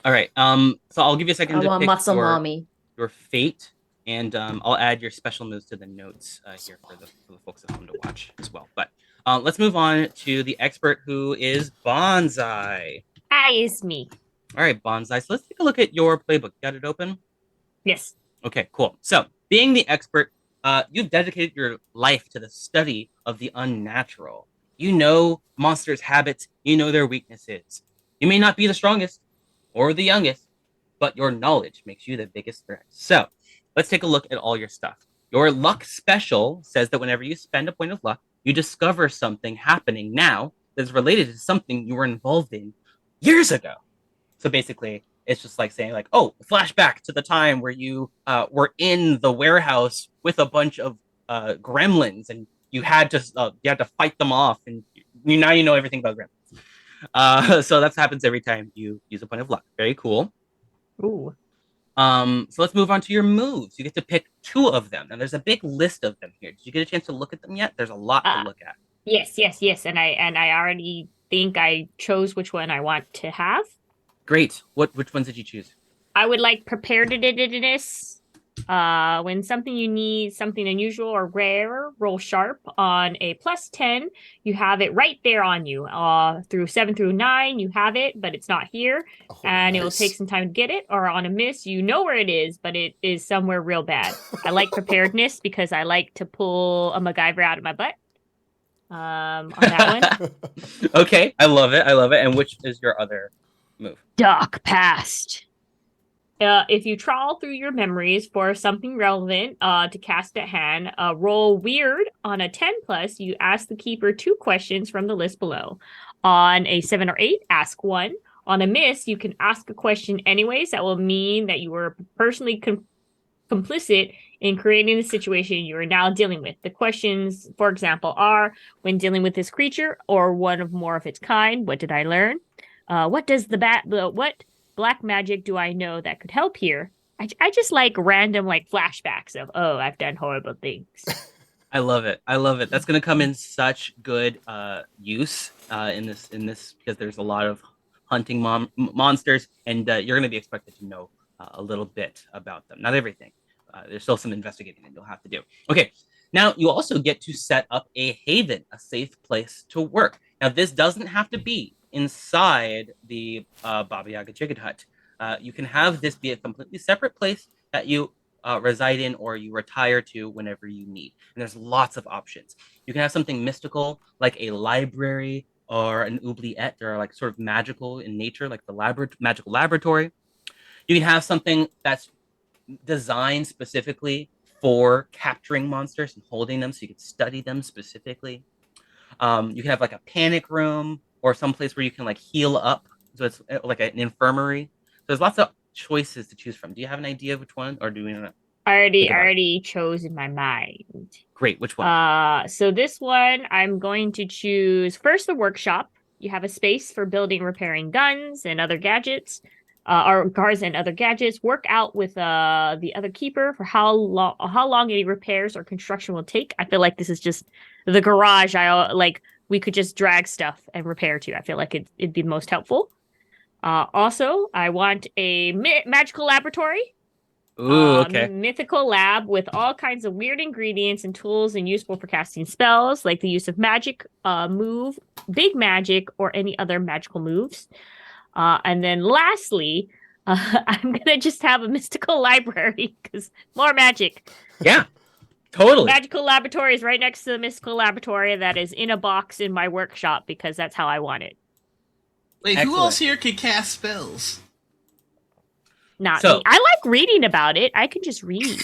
All right. So I'll give you a second I to want pick muscle mommy. your fate, and I'll add your special moves to the notes here for the folks at home to watch as well. But let's move on to the expert, who is Bonsai. Hi, it's me. All right, Bonsai. So let's take a look at your playbook. Got it open? Yes. Okay, cool. So, being the expert, you've dedicated your life to the study of the unnatural. You know monsters' habits. You know their weaknesses. You may not be the strongest or the youngest, but your knowledge makes you the biggest threat. So, let's take a look at all your stuff. Your luck special says that whenever you spend a point of luck, you discover something happening now that's related to something you were involved in years ago. So basically, it's just like saying, like, oh, flashback to the time where you were in the warehouse with a bunch of gremlins, and you had to fight them off, and now you know everything about gremlins. So that happens every time you use a point of luck. Very cool. Ooh. So let's move on to your moves. You get to pick 2 of them, and there's a big list of them here. Did you get a chance to look at them yet? There's a lot to look at. Yes. And I already think I chose which one I want to have. Great. Which ones did you choose? I would like preparedness. When something you need, something unusual or rare, roll sharp on a +10. You have it right there on you. Through 7 through 9, you have it, but it's not here, and it will take some time to get it. Or on a miss, you know where it is, but it is somewhere real bad. I like preparedness because I like to pull a MacGyver out of my butt. On that one. Okay, I love it. And which is your other move? Dark past. If you trawl through your memories for something relevant to cast at hand, roll weird on a 10+. You ask the keeper 2 questions from the list below. On a 7 or 8, ask 1. On a miss, you can ask a question anyways. That will mean that you were personally complicit in creating the situation you are now dealing with. The questions, for example, are: when dealing with this creature or one of more of its kind, what did I learn? What black magic do I know that could help here? I just like random like flashbacks of, oh, I've done horrible things. I love it. That's going to come in such good use in this because there's a lot of hunting monsters, and you're going to be expected to know a little bit about them. Not everything. There's still some investigating that you'll have to do. Okay. Now you also get to set up a haven, a safe place to work. Now this doesn't have to be inside the Baba Yaga Chicken Hut. You can have this be a completely separate place that you reside in or you retire to whenever you need. And there's lots of options. You can have something mystical like a library or an oubliette, or like sort of magical in nature, like the magical laboratory. You can have something that's designed specifically for capturing monsters and holding them so you can study them specifically. You can have like a panic room or some place where you can like heal up. So it's like an infirmary. So there's lots of choices to choose from. Do you have an idea of which one, or do we not? I already chose in my mind. Great. Which one? So this one I'm going to choose first the workshop. You have a space for building and repairing guns and other gadgets. Or cars and other gadgets. Work out with the other keeper for how long any repairs or construction will take. I feel like this is just the garage. We could just drag stuff and repair to. I feel like it'd be most helpful. Also, I want a magical laboratory. Ooh, okay. Mythical lab with all kinds of weird ingredients and tools and useful for casting spells, like the use of magic, move, big magic, or any other magical moves. And then lastly, I'm going to just have a mystical library because more magic. Yeah, totally. Magical laboratory is right next to the mystical laboratory that is in a box in my workshop because that's how I want it. Wait, Excellent. Who else here can cast spells? Not me. I like reading about it. I can just read.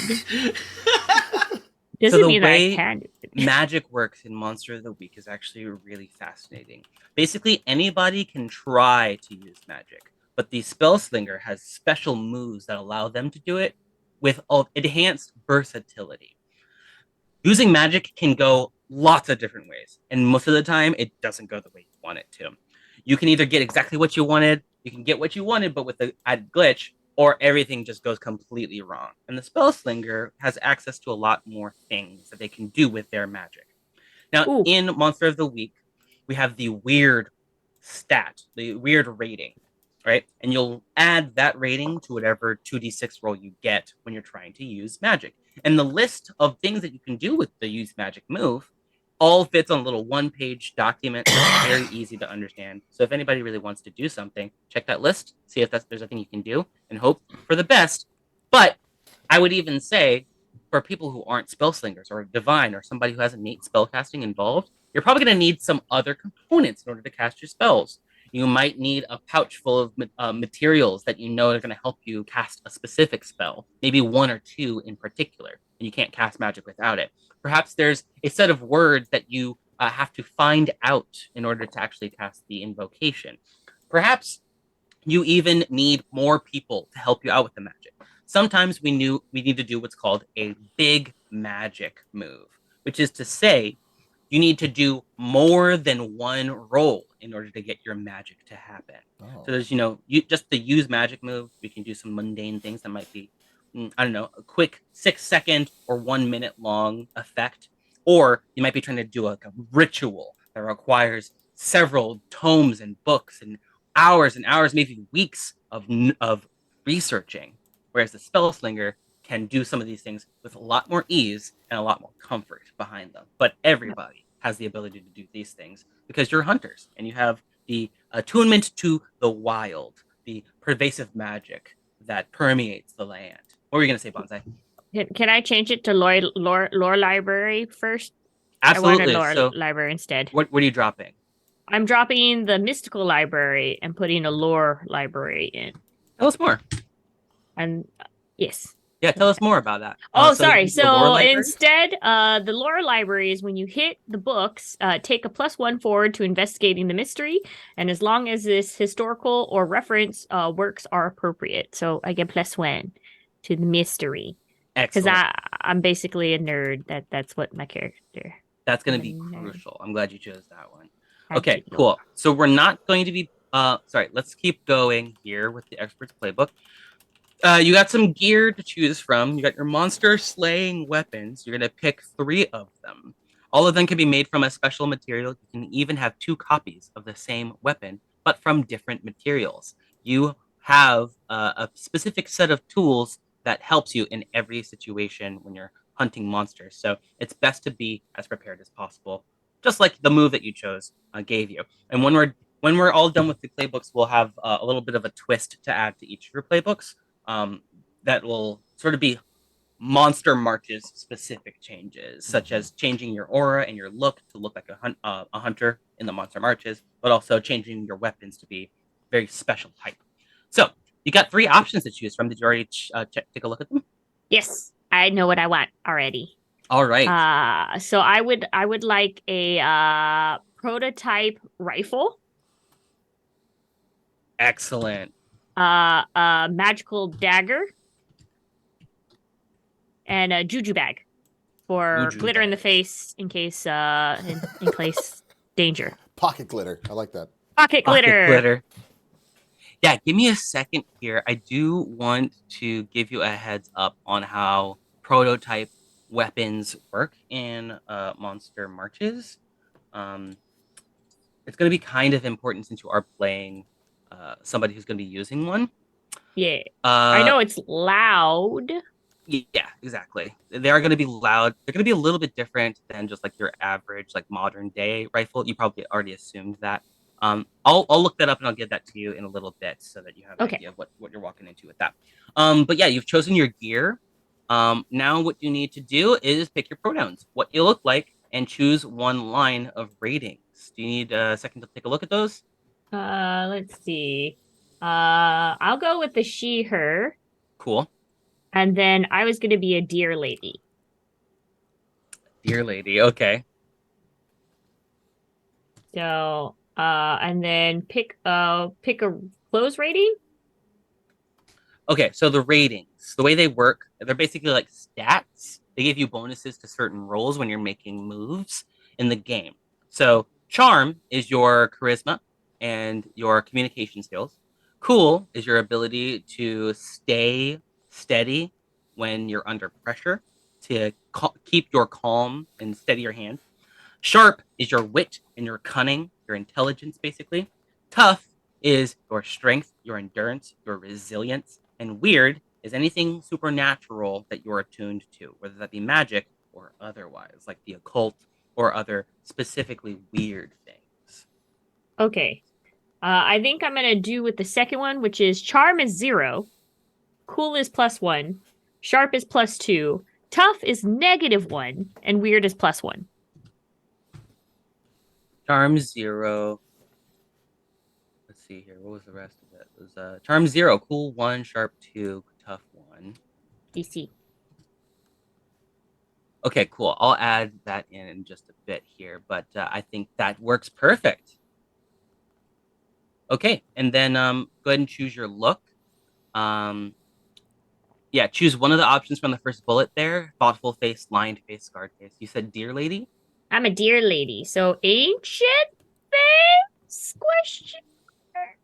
Doesn't mean that I can. Magic works in Monster of the Week is actually really fascinating. Basically, anybody can try to use magic, but the Spellslinger has special moves that allow them to do it with enhanced versatility. Using magic can go lots of different ways, and most of the time, it doesn't go the way you want it to. You can either get exactly what you wanted, you can get what you wanted, but with the added glitch, or everything just goes completely wrong. And the Spellslinger has access to a lot more things that they can do with their magic. Now, in Monster of the Week, we have the weird stat, the weird rating, right? And you'll add that rating to whatever 2d6 roll you get when you're trying to use magic. And the list of things that you can do with the use magic move all fits on a little one-page document. It's very easy to understand. So if anybody really wants to do something, check that list, see if there's a thing you can do, and hope for the best. But I would even say, for people who aren't spellslingers or divine or somebody who has innate spellcasting involved, you're probably going to need some other components in order to cast your spells. You might need a pouch full of materials that you know are going to help you cast a specific spell, maybe 1 or 2 in particular. and you can't cast magic without it. Perhaps there's a set of words that you have to find out in order to actually cast the invocation. Perhaps you even need more people to help you out with the magic. Sometimes we need to do what's called a big magic move, which is to say you need to do more than one roll in order to get your magic to happen. Oh. So there's, you just to use magic move, we can do some mundane things that might be, I don't know, a quick 6-second or 1 minute long effect. Or you might be trying to do like a ritual that requires several tomes and books and hours, maybe weeks of researching. Whereas the spell slinger can do some of these things with a lot more ease and a lot more comfort behind them. But everybody has the ability to do these things because you're hunters and you have the attunement to the wild, the pervasive magic that permeates the land. What were you going to say, Bonsai? Can I change it to lore library first? Absolutely. I want a lore So library instead. what are you dropping? I'm dropping the mystical library and putting a lore library in. Tell us more. And yes. Yeah, tell us more about that. Oh, So sorry. the lore So library? instead, the lore library is when you hit the books, take a +1 forward to investigating the mystery, and as long as this historical or reference works are appropriate. So I get +1 to the mystery because Excellent. I'm basically a nerd. That's what my character. That's going I'm to a be nerd. crucial. I'm glad you chose that one. Thank Okay, you, cool. Lord. So we're not going to be sorry, let's keep going here with the experts playbook. You got some gear to choose from. You got your monster slaying weapons. You're going to pick 3 of them. All of them can be made from a special material. You can even have 2 copies of the same weapon, but from different materials. You have a specific set of tools that helps you in every situation when you're hunting monsters. So it's best to be as prepared as possible, just like the move that you chose gave you. And when we're all done with the playbooks, we'll have a little bit of a twist to add to each of your playbooks. That will sort of be monster marches specific changes, such as changing your aura and your look to look like a hunter in the monster marches, but also changing your weapons to be very special type. So you got 3 options to choose from. Did you already take a look at them? Yes, I know what I want already. All right. So I would like a prototype rifle, Excellent. a magical dagger, and a juju bag for Juju glitter in the bags. face in case in case danger. Pocket glitter. I like that. Pocket glitter. Yeah, give me a second here. I do want to give you a heads up on how prototype weapons work in monster marches. It's going to be kind of important since you are playing somebody who's going to be using one. Yeah. I know it's loud. Yeah, exactly. They are going to be loud. They're going to be a little bit different than just like your average like modern day rifle. You probably already assumed that. I'll look that up and I'll give that to you in a little bit so that you have an Okay. idea of what you're walking into with that. But yeah, you've chosen your gear. Now what you need to do is pick your pronouns, what you look like, and choose one line of ratings. Do you need a second to take a look at those? Let's see. I'll go with the she, her, Cool. and then I was gonna be a dear lady. Dear lady. Okay. So and then pick a clothes rating. Okay, so the ratings, the way they work, they're basically like stats. They give you bonuses to certain roles when you're making moves in the game. So, charm is your charisma and your communication skills. Cool is your ability to stay steady when you're under pressure, to keep your calm and steady your hand. Sharp is your wit and your cunning, your intelligence, basically. Tough is your strength, your endurance, your resilience. And weird is anything supernatural that you're attuned to, whether that be magic or otherwise, like the occult or other specifically weird things. Okay. I think I'm gonna do with the second one, which is charm is 0, cool is +1, sharp is +2, tough is -1, and weird is +1. Charm 0. Let's see here. What was the rest of it? It was charm 0, cool 1, sharp 2, tough 1. DC. Okay, cool. I'll add that in just a bit here, but I think that works perfect. Okay, and then go ahead and choose your look. Um, yeah, choose one of the options from the first bullet there. Thoughtful face, lined face, scarred face. You said dear lady? I'm a deer lady, so ancient face? Question mark.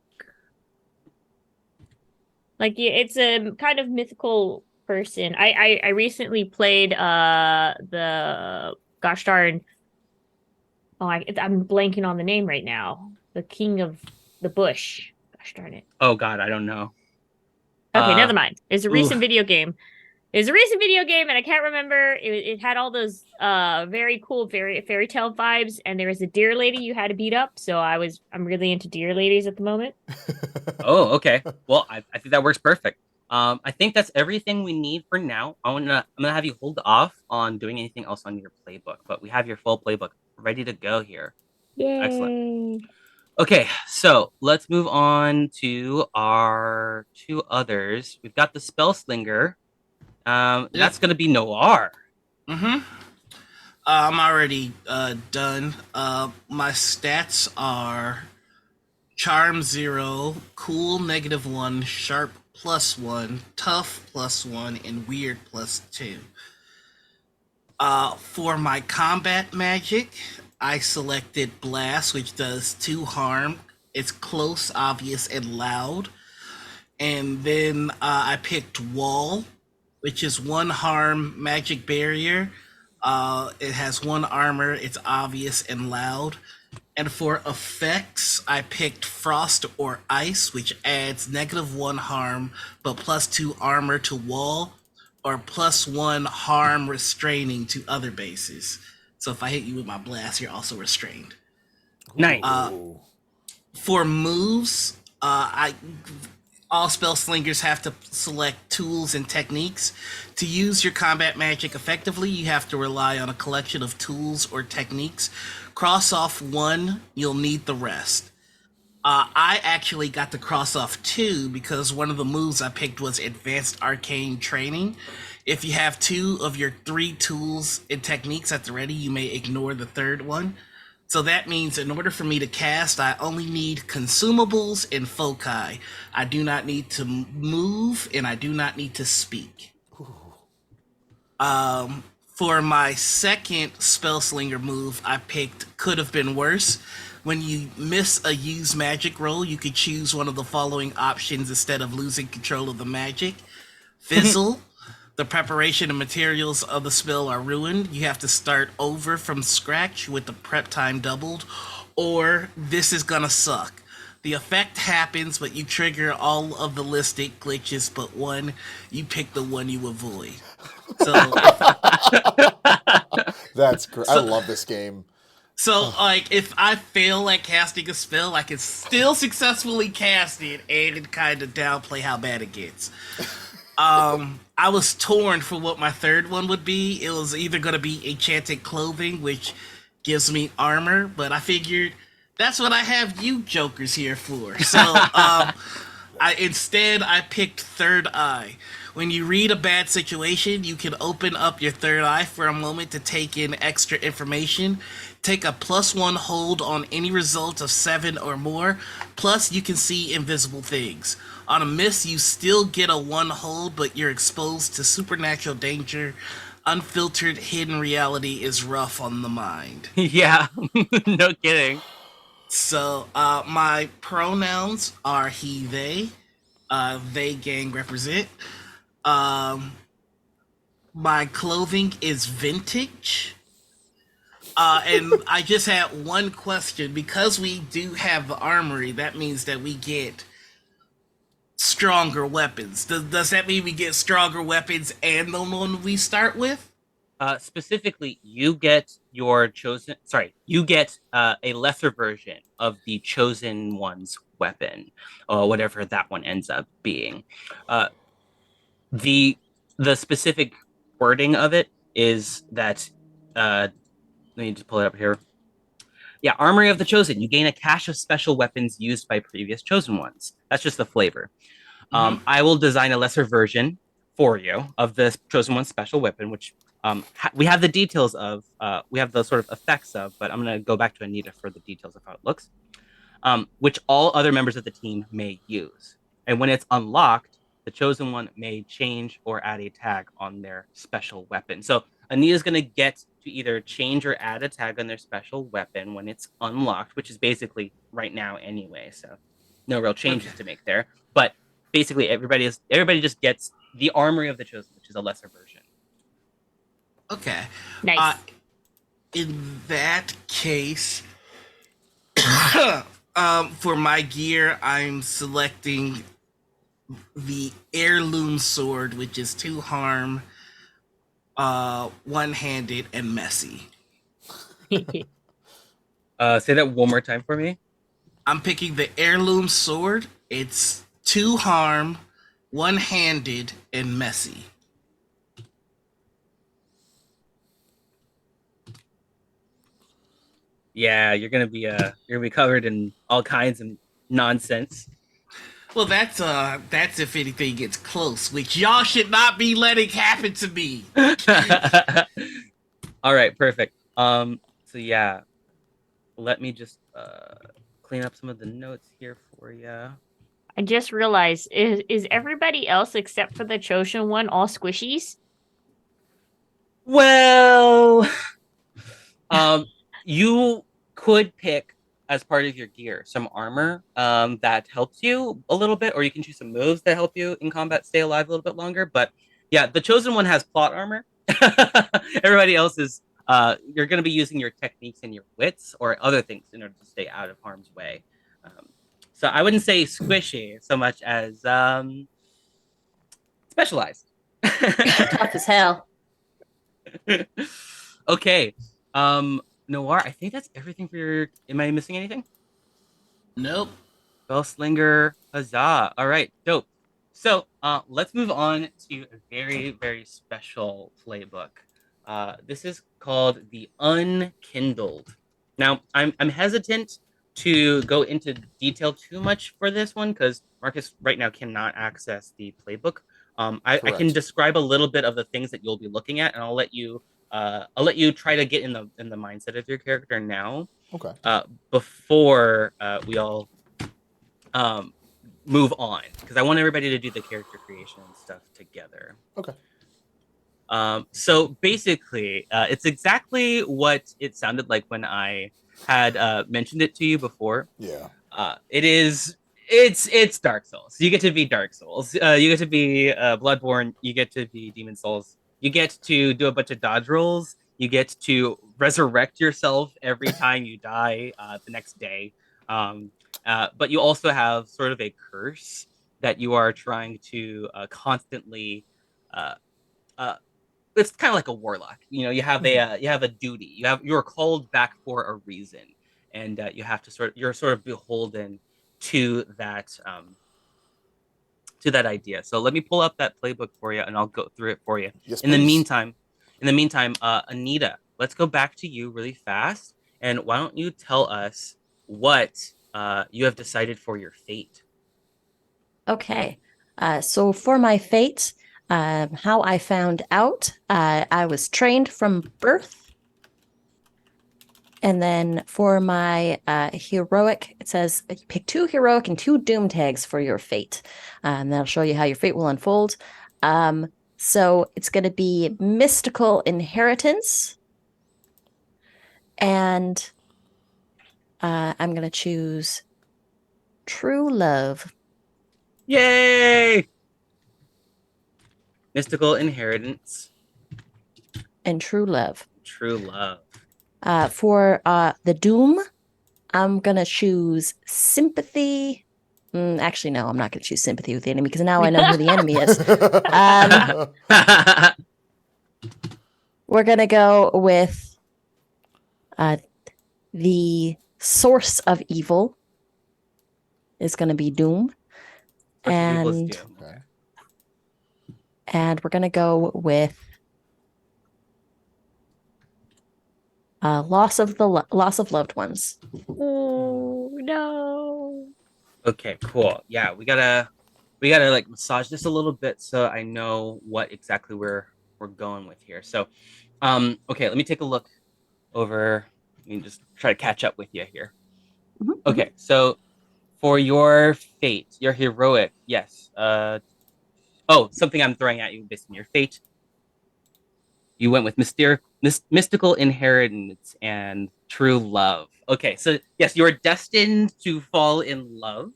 Like it's a kind of mythical person. I recently played the gosh darn I'm blanking on the name right now. The King of the Bush. Gosh darn it. Oh God, I don't know. Okay, Uh never mind. It's a ooh. recent video game. It was a recent video game, and I can't remember. It had all those very cool fairy tale vibes, and there was a deer lady you had to beat up. So I'm really into deer ladies at the moment. Oh, okay. Well, I think that works perfect. I think that's everything we need for now. I'm gonna have you hold off on doing anything else on your playbook, but we have your full playbook ready to go here. Excellent. Yay! Okay, so let's move on to our two others. We've got the Spell Slinger. Yep. That's gonna be Noir. Mm-hmm. I'm already done. My stats are Charm 0, Cool -1, Sharp +1, Tough +1, and Weird +2. For my combat magic, I selected Blast, which does 2 harm. It's close, obvious, and loud. And then I picked Wall, which is 1 harm magic barrier. It has 1 armor, it's obvious and loud. And for effects, I picked Frost or Ice, which adds -1 harm, but +2 armor to wall, or +1 harm restraining to other bases. So if I hit you with my blast, you're also restrained. Nice. Ooh. For moves, all spell slingers have to select tools and techniques. To use your combat magic effectively, you have to rely on a collection of tools or techniques. Cross off 1, you'll need the rest. I actually got to cross off 2 because one of the moves I picked was Advanced Arcane Training. If you have 2 of your 3 tools and techniques at the ready, you may ignore the third one. So that means in order for me to cast, I only need consumables and foci. I do not need to move, and I do not need to speak. For my second Spellslinger move, I picked Could Have Been Worse. When you miss a use magic roll, you could choose one of the following options instead of losing control of the magic. Fizzle. The preparation and materials of the spell are ruined. You have to start over from scratch with the prep time doubled. Or This Is Gonna Suck. The effect happens, but you trigger all of the listed glitches but one. You pick the one you avoid. So, That's great. I So- love this game. like, if I fail at casting a spell, I can still successfully cast it and kind of downplay how bad it gets. I was torn for what my third one would be. It was either going to be Enchanted Clothing, which gives me armor, but I figured that's what I have you jokers here for. So, I picked Third Eye. When you read a bad situation, you can open up your third eye for a moment to take in extra information. Take a +1 hold on any result of 7 or more. Plus, you can see invisible things. On a miss, you still get a 1 hold, but you're exposed to supernatural danger. Unfiltered hidden reality is rough on the mind. Yeah, no kidding. So, my pronouns are he, they. They gang represent. My clothing is vintage. And I just had one question. Because we do have the armory, that means that we get stronger weapons. Does that mean we get stronger weapons and the one we start with? Specifically, you get your chosen. Sorry, you get a lesser version of the chosen one's weapon, or whatever that one ends up being. Uh, the the specific wording of it is that. Let me just pull it up here. Yeah, Armory of the Chosen. You gain a cache of special weapons used by previous chosen ones. That's just the flavor. Mhm. I will design a lesser version for you of the chosen one special weapon, which we have the details of. We have the sort of effects of, but I'm going to go back to Anita for the details of how it looks. Which all other members of the team may use. And when it's unlocked, the chosen one may change or add a tag on their special weapon. So Anita's going to get to either change or add a tag on their special weapon when it's unlocked, which is basically right now anyway. So no real changes to make there. But basically, everybody just gets the armory of the chosen, which is a lesser version. Okay. Nice. In that case, for my gear, I'm selecting the heirloom sword, which is 2 harm, one-handed, and messy. Say that one more time for me. I'm picking the heirloom sword. It's 2 harm, one-handed, and messy. Yeah, you're gonna be covered in all kinds of nonsense. Well, that's if anything gets close, which y'all should not be letting happen to me. All right, perfect. So yeah, let me just clean up some of the notes here for you. I just realized is everybody else except for the chosen one all squishies? Well, you could pick as part of your gear some armor that helps you a little bit, or you can choose some moves that help you in combat stay alive a little bit longer. But yeah, the chosen one has plot armor. Everybody else is you're going to be using your techniques and your wits or other things in order to stay out of harm's way. So I wouldn't say squishy so much as specialized. Tough as hell. Okay. Noir, I think that's everything for your. Am I missing anything? Nope. Bellslinger, huzzah. All right, dope. So let's move on to a very, very special playbook. This is called the Unkindled. Now, I'm hesitant to go into detail too much for this one because Marcus right now cannot access the playbook. I can Correct. describe a little bit of the things that you'll be looking at, and I'll let you try to get in the mindset of your character now. Okay. Before we all move on, because I want everybody to do the character creation and stuff together. Okay. So basically, it's exactly what it sounded like when I had mentioned it to you before. Yeah. It's Dark Souls. You get to be Dark Souls. You get to be Bloodborne. You get to be Demon Souls. You get to do a bunch of dodge rolls. You get to resurrect yourself every time you die the next day. But you also have sort of a curse that you are trying to constantly. Uh, uh, it's kind of like a warlock. You know, you have a duty. You're called back for a reason, and you have to you're sort of beholden to that idea. So let me pull up that playbook for you, and I'll go through it for you. Yes, In the please. meantime, Anita, let's go back to you really fast, and why don't you tell us what you have decided for your fate? Okay. So for my fate, how I found out, I was trained from birth. And then for my heroic, it says you pick 2 heroic and 2 doom tags for your fate. And that'll show you how your fate will unfold. So it's going to be mystical inheritance. And I'm going to choose true love. Yay! Mystical inheritance. And true love. True love. For the doom, I'm going to choose sympathy. Actually, no, I'm not going to choose sympathy with the enemy because now I know who the enemy is. We're going to go with the source of evil is going to be doom. And Doom. Okay. and we're going to go with loss of loved ones. Oh no. Okay, cool. Yeah, we gotta we gotta like massage this a little bit so I know what exactly we're going with here. So, okay, let me take a look over. Let me just try to catch up with you here. Mhm, Okay, so for your fate, your heroic, yes. Oh, something I'm throwing at you based on your fate. You went with mystical inheritance and true love. Okay, so yes, you are destined to fall in love.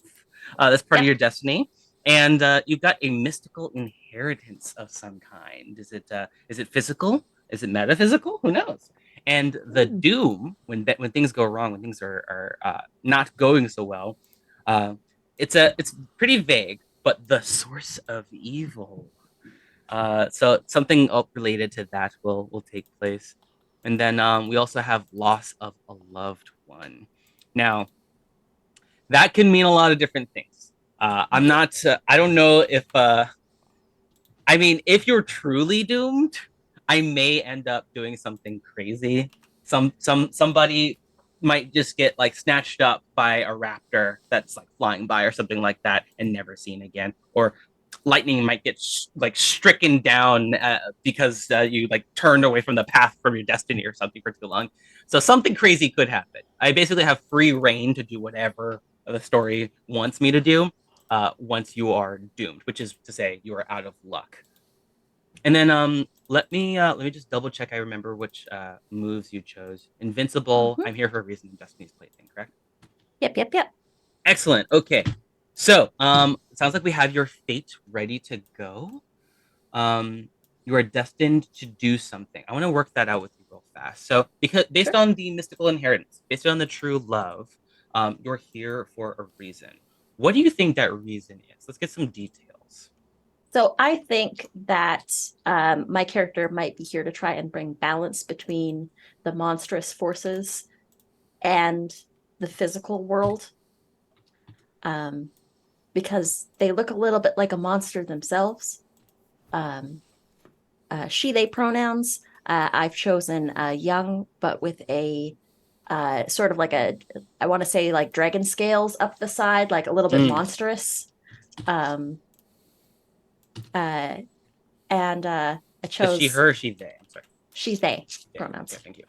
That's part of Yep. your destiny, and you've got a mystical inheritance of some kind. Is it physical? Is it metaphysical? Who knows? And the Mm. doom when things go wrong, when things are not going so well, uh, it's pretty vague. But the source of evil, so something related to that will take place, and then we also have loss of a loved one. Now that can mean a lot of different things. I'm not. I don't know if. I mean, if you're truly doomed, I may end up doing something crazy. Somebody might just get like snatched up by a raptor that's like flying by or something like that and never seen again, or lightning might get like stricken down because you like turned away from the path from your destiny or something for too long. So something crazy could happen. I basically have free reign to do whatever the story wants me to do once you are doomed, which is to say you are out of luck. And then let me just double check I remember which moves you chose. Invincible, Mhm. I'm here for a reason, Destiny's Plaything, correct? Yep, yep, yep. Excellent. Okay. So, it sounds like we have your fate ready to go. Um, you are destined to do something. I want to work that out with you real fast. So, because based Sure. on the mystical inheritance, based on the true love, you're here for a reason. What do you think that reason is? Let's get some details. So I think that my character might be here to try and bring balance between the monstrous forces and the physical world, um, because they look a little bit like a monster themselves. Um, she, they pronouns. I've chosen young, but with a sort of like I want to say like dragon scales up the side, like a little bit Mm. monstrous. Um, uh, and I Is she chose her or she they? I'm sorry. she's they They. Okay, pronouns. thank you.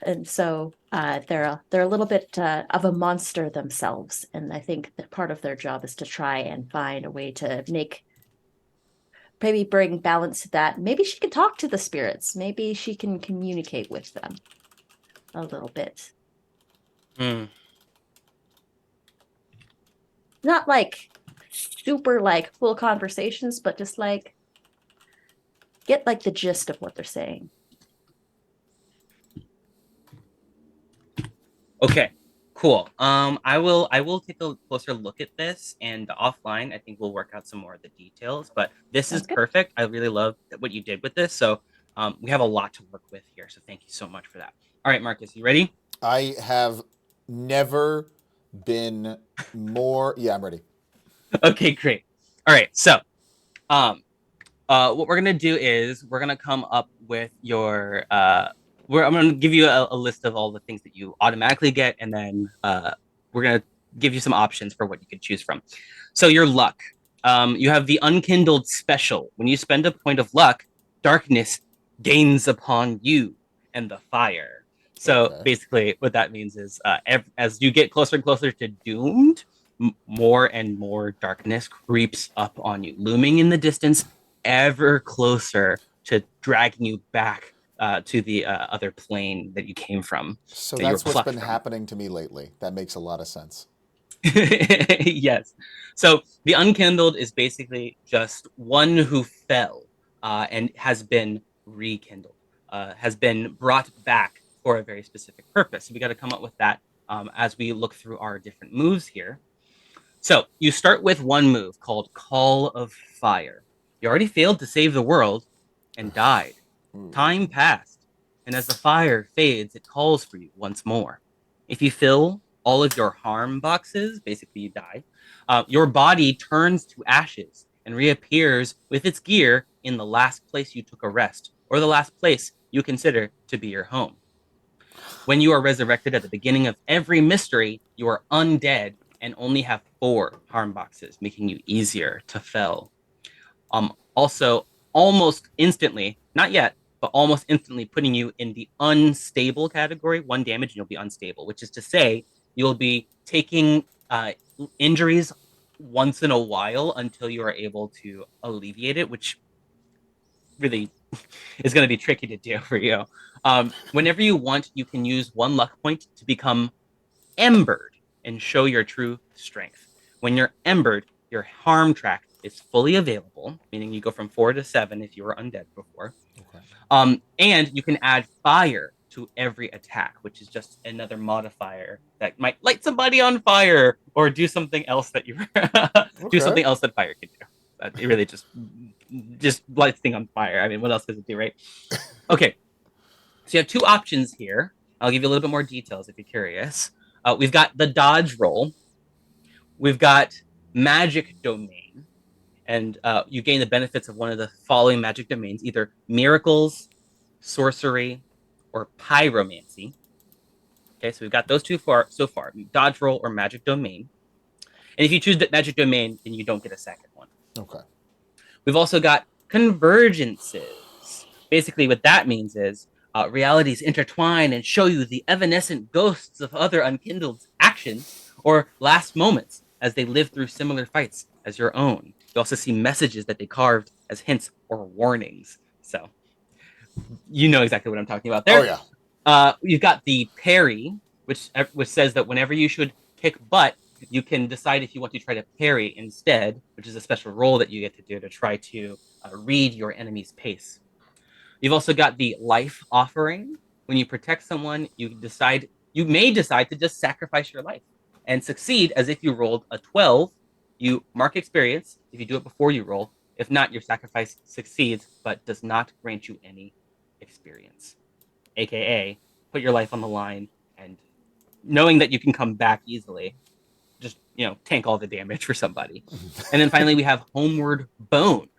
And so they're a little bit of a monster themselves, and I think that part of their job is to try and find a way to make maybe bring balance to that. Maybe she can talk to the spirits. Maybe she can communicate with them a little bit. Hmm. Not like super like full conversations, but just like get like the gist of what they're saying. Okay, cool. I will take a closer look at this, and offline I think we'll work out some more of the details, but this is Sounds good. perfect. I really love what you did with this. So we have a lot to work with here. So thank you so much for that. All right, Marcus, you ready? I have never been more. Yeah, I'm ready. Okay, great. All right, so um what we're gonna do is we're gonna come up with your I'm gonna give you a list of all the things that you automatically get, and then we're gonna give you some options for what you could choose from. So your luck, you have the unkindled special. When you spend a point of luck, darkness gains upon you and the fire. So Okay. basically what that means is as you get closer and closer to doomed, more and more darkness creeps up on you, looming in the distance, ever closer to dragging you back to the other plane that you came from, So that you were that's what's plucked been from. happening to me lately. That makes a lot of sense. Yes. So the unkindled is basically just one who fell and has been rekindled, has been brought back for a very specific purpose. So we got to come up with that as we look through our different moves here. So you start with one move called Call of Fire. You already failed to save the world and died. Ooh. Time passed, and as the fire fades, it calls for you once more. If you fill all of your harm boxes, basically you die, your body turns to ashes and reappears with its gear in the last place you took a rest, or the last place you consider to be your home. When you are resurrected at the beginning of every mystery, you are undead and only have 4 harm boxes, making you easier to fell. Also, almost instantly, not yet, but almost instantly putting you in the unstable category. 1 damage and you'll be unstable, which is to say you'll be taking injuries once in a while until you are able to alleviate it, which really is going to be tricky to do for you. Whenever you want, you can use 1 luck point to become embered and show your true strength. When you're embered, your harm track is fully available, meaning you go from 4 to 7 if you were undead before. Okay. And you can add fire to every attack, which is just another modifier that might light somebody on fire or do something else that you do something else that fire can do. It really just lights thing on fire. I mean, what else does it do, right? Okay, so you have 2 options here. I'll give you a little bit more details if you're curious. We've got the dodge roll. We've got magic domain. And you gain the benefits of one of the following magic domains, either miracles, sorcery, or pyromancy. Okay, so we've got those 2 so far, dodge roll or magic domain. And if you choose the magic domain, then you don't get a second one. Okay. We've also got convergences. Basically, what that means is realities intertwine and show you the evanescent ghosts of other unkindled actions or last moments as they live through similar fights as your own. You also see messages that they carved as hints or warnings. So you know exactly what I'm talking about there. Oh yeah. You've got the parry, which says that whenever you should kick butt, you can decide if you want to try to parry instead, which is a special roll that you get to do to try to read your enemy's pace. You've also got the life offering. When you protect someone, you may decide to just sacrifice your life and succeed as if you rolled a 12. You mark experience if you do it before you roll. If not, your sacrifice succeeds but does not grant you any experience. AKA, put your life on the line and knowing that you can come back easily, just tank all the damage for somebody. And then finally, we have homeward bone.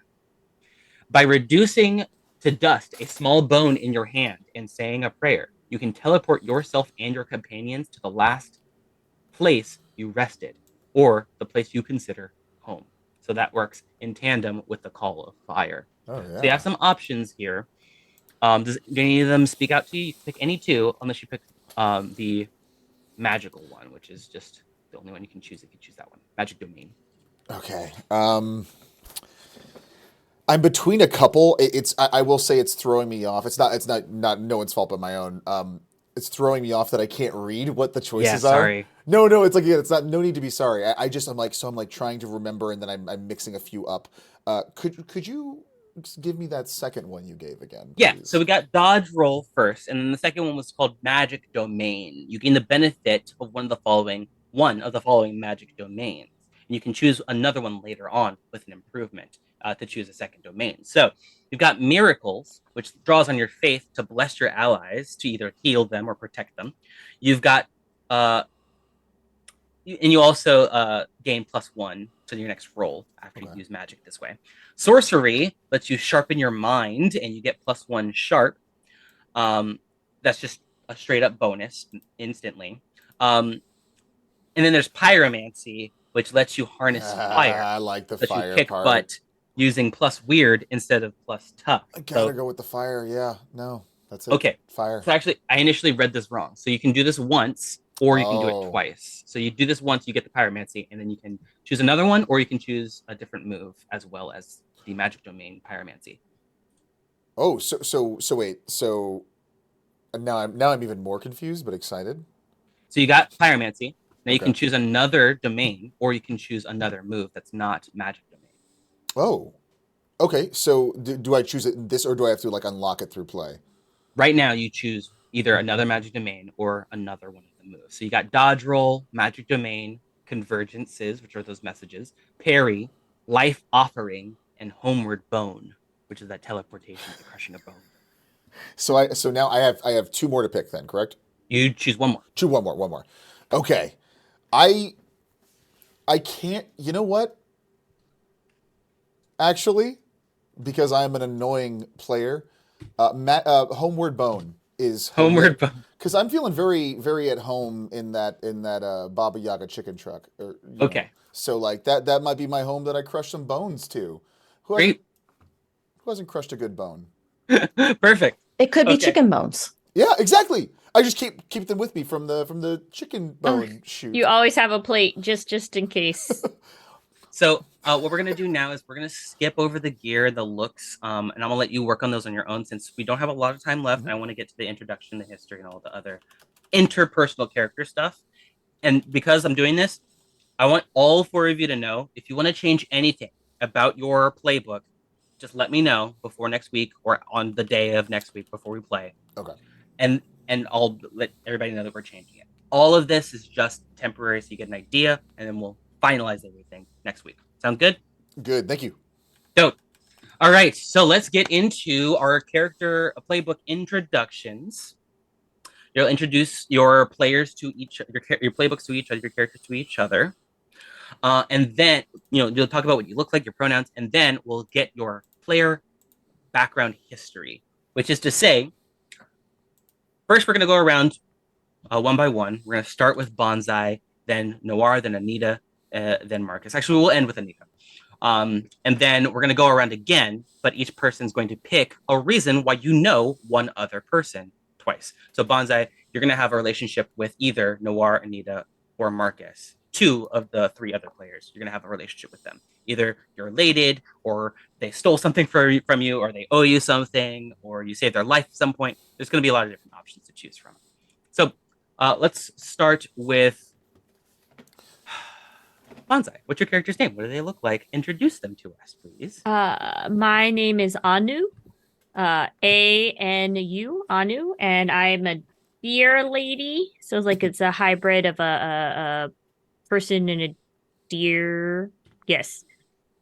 By reducing to dust a small bone in your hand and saying a prayer, you can teleport yourself and your companions to the last place you rested or the place you consider home. So that works in tandem with the call of fire. Oh yeah. So you have some options here. Do any of them speak out to you? You can pick any 2, unless you pick the magical one, which is just the only one you can choose if you choose that one. Magic domain. Okay. I'm between a couple. I will say it's throwing me off. It's not no one's fault but my own. It's throwing me off that I can't read what the choices are. Sorry. No, it's like, yeah, it's not, no need to be sorry. I'm like trying to remember and then I'm mixing a few up. Could you give me that second one you gave again, please? Yeah, so we got dodge roll first, and then the second one was called magic domain. You gain the benefit of one of the following magic domains. And you can choose another one later on with an improvement to choose a second domain. So you've got miracles, which draws on your faith to bless your allies to either heal them or protect them. You've got and you also gain +1 to your next roll after you use magic this way. Sorcery lets you sharpen your mind, and you get +1 sharp. That's just a straight up bonus instantly. And then there's pyromancy, which lets you harness fire. I like the lets fire you kick part. butt using +weird instead of +tough. I gotta go with the fire. Yeah, no, that's it. Okay. Fire. So actually, I initially read this wrong. So you can do this once, or you can do it twice. So you do this once, you get the pyromancy, and then you can choose another one, or you can choose a different move as well as the magic domain pyromancy. Oh, so wait. So now I'm even more confused, but excited. So you got pyromancy. Now you can choose another domain, or you can choose another move that's not magic domain. Oh, okay. So do I choose it in this, or do I have to like unlock it through play? Right now, you choose either another magic domain or another one of the moves. So you got dodge roll, magic domain, convergences, which are those messages, parry, life offering, and homeward bone, which is that teleportation to crushing a bone. So now I have 2 more to pick then, correct? You choose one more. One more. Okay. I can't, you know what? Actually, because I'm an annoying player, Homeward Bone. is Homeward because I'm feeling very very at home in that Baba Yaga chicken truck. Okay. So like that might be my home that I crush some bones to. Who hasn't Great. who hasn't crushed a good bone? Perfect. It could be Okay. chicken bones. Yeah, exactly. I just keep them with me from the chicken Oh, bone shoot. You always have a plate just in case. So what we're gonna do now is we're gonna skip over the gear, the looks, and I'm gonna let you work on those on your own since we don't have a lot of time left. Mhm. And I want to get to the introduction, the history, and all the other interpersonal character stuff. And because I'm doing this, I want all four of you to know if you want to change anything about your playbook, just let me know before next week or on the day of next week before we play. Okay. And I'll let everybody know that we're changing it. All of this is just temporary, so you get an idea, and then we'll finalize everything next week. Sound good? Good. Thank you. Dope. All right, so let's get into our character playbook introductions. You'll introduce your players to your playbooks to each other, your characters to each other, and then you'll talk about what you look like, your pronouns, and then we'll get your player background history, which is to say, first we're going to go around one by one. We're going to start with Bonsai, then Noir, then Anita, then Marcus. Actually, we'll end with Anita. And then we're going to go around again, but each person's going to pick a reason why you know one other person twice. So Bonsai, you're going to have a relationship with either Noir, Anita, or Marcus. Two of the three other players, you're going to have a relationship with them. Either you're related, or they stole something from you, or they owe you something, or you saved their life at some point. There's going to be a lot of different options to choose from. So let's start with Bonsai. What's your character's name? What do they look like? Introduce them to us, please. My name is Anu. Anu, Anu, and I'm a deer lady. So it's a hybrid of a person and a deer. Yes,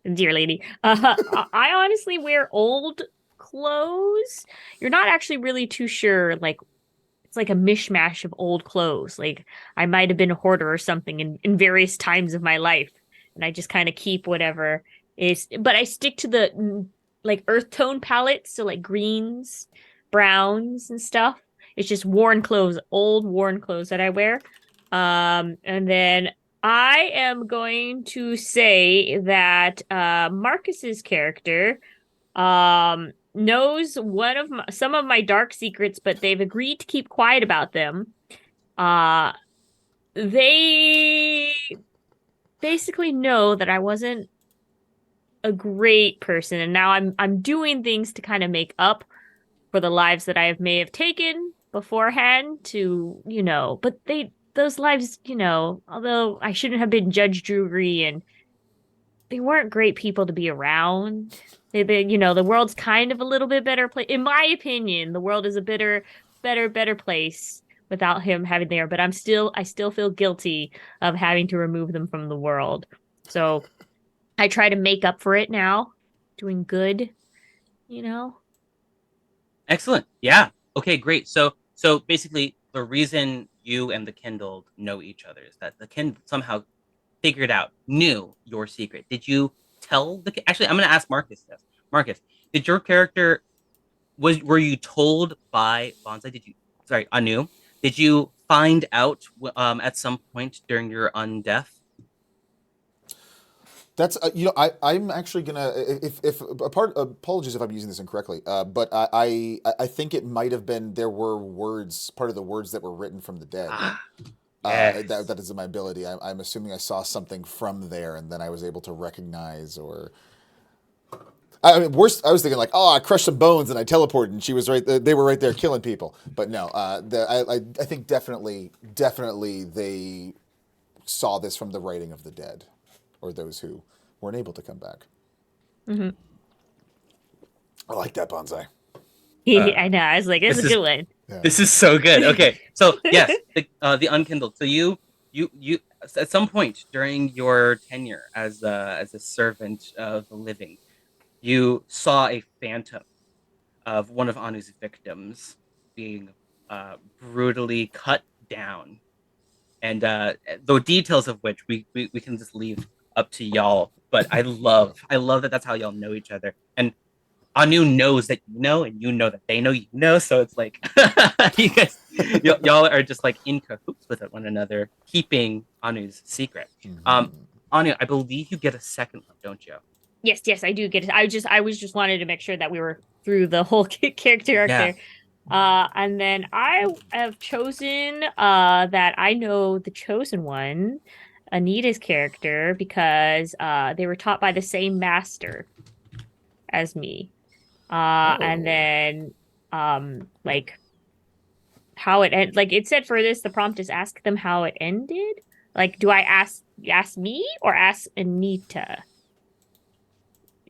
a deer lady. I honestly wear old clothes. You're not actually really too sure, it's like a mishmash of old clothes. Like I might have been a hoarder or something in various times of my life. And I just kind of keep whatever is, but I stick to the like earth tone palettes. So like greens, browns and stuff. It's just worn clothes, old worn clothes that I wear. And then I am going to say that Marcus's character knows some of my dark secrets, but they've agreed to keep quiet about them. They basically know that I wasn't a great person, and now I'm doing things to kind of make up for the lives that may have taken beforehand but those lives, although I shouldn't have been Judge Drury, and they weren't great people to be around. The world's kind of a little bit better place. In my opinion, the world is a better place without him having there. But I still feel guilty of having to remove them from the world. So I try to make up for it now, doing good, you know? Excellent. Yeah. Okay, great. So basically the reason you and the Kindled know each other is that the Kindled somehow figured out, knew your secret. Did you tell actually I'm gonna ask Marcus this. Marcus, did your character were you told by Bonsai? Anu? Did you find out at some point during your undeath? That's I'm actually gonna if apologies if I'm using this incorrectly, but I think it might have been there were words part of the words that were written from the dead. Yes. That is my ability. I'm assuming I saw something from there, and then I was able to recognize or. I mean, worst. I was thinking like, oh, I crushed some bones and I teleported, and she was right. They were right there killing people. But no, I think definitely they saw this from the writing of the dead, or those who weren't able to come back. Mm-hmm. I like that Bonsai. I know. I was like, it's a good one. Yeah. This is so good. Okay, so yes, the unkindled. So you at some point during your tenure as a servant of the living, you saw a phantom of one of Anu's victims being brutally cut down, and the details of which we can just leave up to y'all. But I love that that's how y'all know each other. And Anu knows that you know, and you know that they know you know. So it's like you guys, y'all are just like in cahoots with one another, keeping Anu's secret. Mhm. Anu, I believe you get a second one, don't you? Yes, I do get it. I was just wanted to make sure that we were through the whole character arc Yeah. there. And then I have chosen that I know the chosen one, Anita's character, because they were taught by the same master as me. And Oh. then like how it end like it said for this, the prompt is ask them how it ended. Like, do I ask me or ask Anita?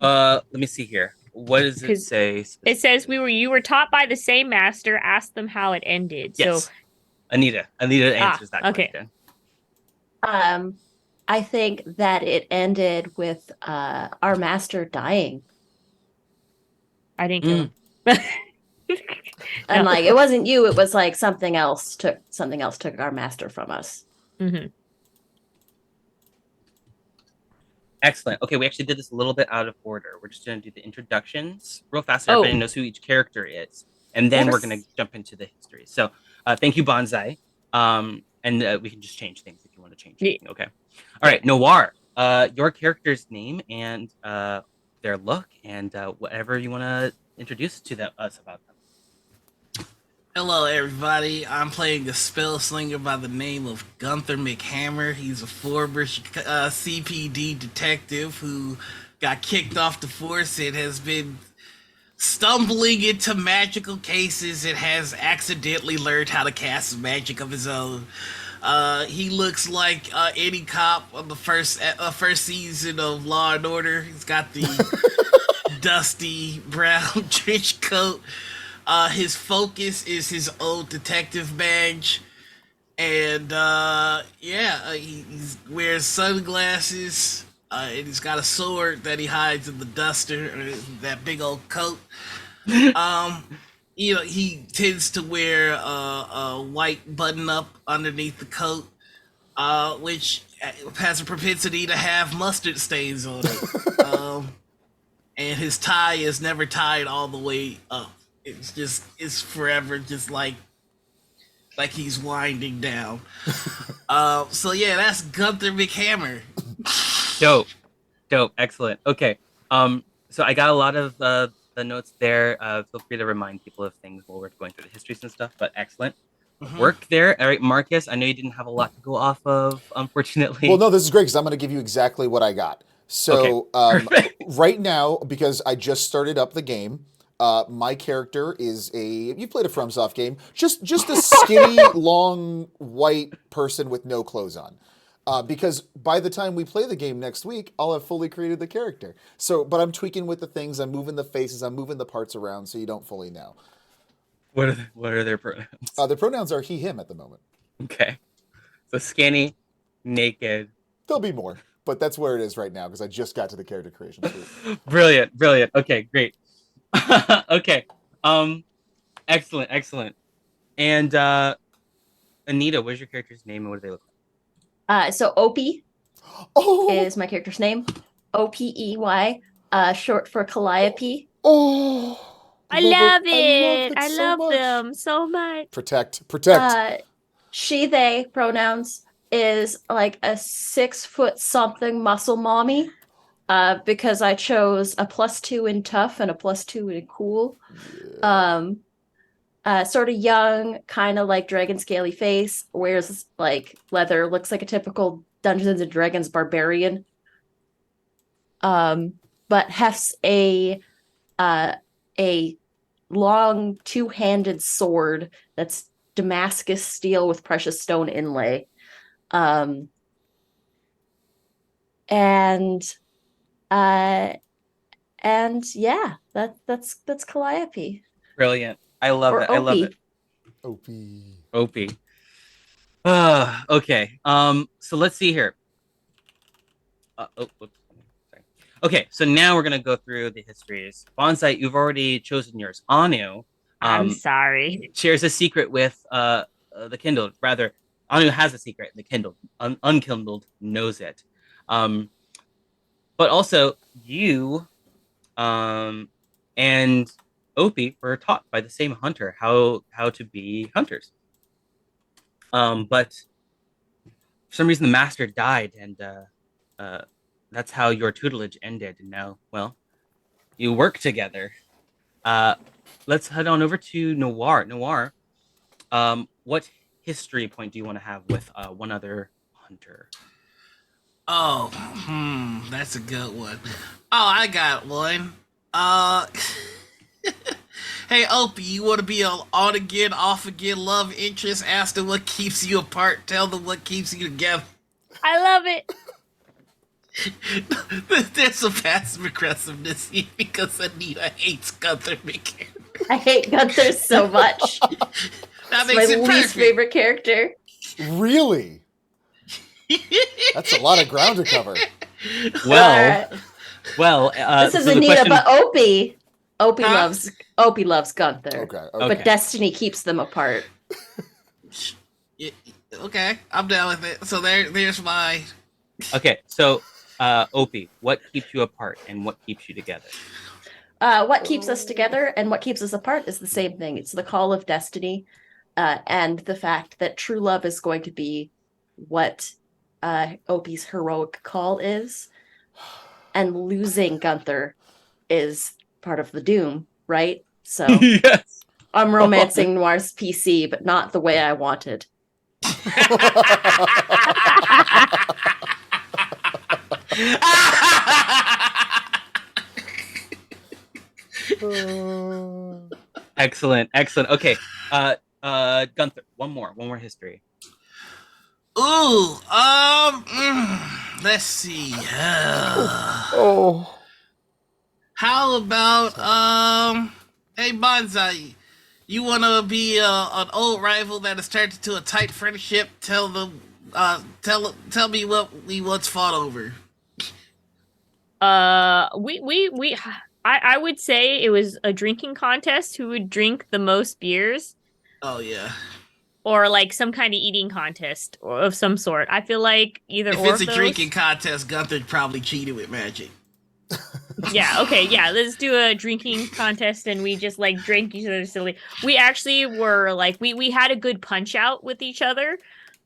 Let me see here. What does it Because say it says specifically? you were taught by the same master, ask them how it ended. So Yes, Anita. Anita answers that okay. question. I think that it ended with our master dying. I didn't kill Mm, him. And No. like it wasn't you, it was like something else took our master from us. Hmm. excellent. Okay, we actually did this a little bit out of order. We're just going to do the introductions real fast so Oh, everybody knows who each character is. And then we're going to Yes. jump into the history. So thank you, Bonsai. And we can just change things if you want to change anything. Okay. All right, Noir, your character's name and their look and whatever you want to introduce to us about them. Hello, everybody. I'm playing a spell slinger by the name of Gunther McHammer. He's a former CPD detective who got kicked off the force and has been stumbling into magical cases and has accidentally learned how to cast magic of his own. He looks like any cop on the first season of Law and Order. He's got the dusty brown trench coat. His focus is his old detective badge, and he wears sunglasses. And he's got a sword that he hides in the duster, that big old coat. Um, he tends to wear a white button up underneath the coat, which has a propensity to have mustard stains on it. And his tie is never tied all the way up. It's forever just like he's winding down. So yeah, that's Gunther McHammer. Dope. Dope. Excellent. Okay. So I got a lot of the notes there. Feel free to remind people of things while we're going through the histories and stuff, but excellent Mm-hmm. work there. All right, Marcus, I know you didn't have a lot to go off of, unfortunately. Well, no, this is great because I'm going to give you exactly what I got. Okay. So, Perfect. right now, because I just started up the game, my character is you played a FromSoft game, just a skinny, long, white person with no clothes on. Because by the time we play the game next week, I'll have fully created the character. So, but I'm tweaking with the things, I'm moving the faces, I'm moving the parts around, so you don't fully know. What are their pronouns? The pronouns are he, him at the moment. Okay. So skinny, naked. There'll be more, but that's where it is right now because I just got to the character creation suite. Brilliant, brilliant. Okay, great. Okay. Excellent, excellent. And Anita, what is your character's name and what do they look So Opie Oh, is my character's name. OPEY, short for Calliope. oh, I love I love it. I so love much. them so much. Protect. She, they pronouns is like a 6 foot something muscle mommy. Because I chose a +2 in tough and a +2 in cool. Sort of young, kind of like dragon scaly face, wears like leather, looks like a typical Dungeons and Dragons barbarian. But has a long two-handed sword that's Damascus steel with precious stone inlay. And uh and yeah, that's Calliope. Brilliant. I love Or it. I love it. Opie. Opie. Okay. So let's see here. Whoops. Sorry. Okay, so now we're gonna go through the histories. Bonsai, you've already chosen yours. Anu, I'm sorry. shares a secret with the Kindled. Rather, Anu has a secret. The Kindled, unkindled, knows it. But also you, and Opie were taught by the same hunter how to be hunters. But for some reason, the master died, and that's how your tutelage ended. And now, well, you work together. Uh, let's head on over to Noir. Noir, what history point do you want to have with one other hunter? Oh, that's a good one. Oh, I got one. Uh, hey, Opie, you want to be an on again, off again love interest? Ask them what keeps you apart. Tell them what keeps you together. I love it. There's some passive aggressiveness here because Anita hates Gunther McCann. I hate Gunther so much. That It's makes my it least perfect. favorite character. Really? That's a lot of ground to cover. Well, This is so the Anita, question- but Opie Huh? loves Gunther. Okay. But Destiny keeps them apart. Okay, I'm down with it. So there's my. Okay, so Opie, what keeps you apart and what keeps you together? What keeps us together and what keeps us apart is the same thing. It's the call of destiny, and the fact that true love is going to be what Opie's heroic call is, and losing Gunther is part of the doom, right? So Yes. I'm romancing Noir's PC, but not the way I wanted. Excellent. Okay. Gunther, one more history. Ooh, let's see. How about hey Bonsai, you wanna be an old rival that has turned into a tight friendship? Tell them, tell me what we once fought over. I would say it was a drinking contest who would drink the most beers, Oh yeah. or like some kind of eating contest of some sort. I feel like either If or it's a of those. drinking contest, Gunther probably cheated with magic. Yeah, okay, yeah, let's do a drinking contest and we just like drink each other silly. We actually were like we had a good punch out with each other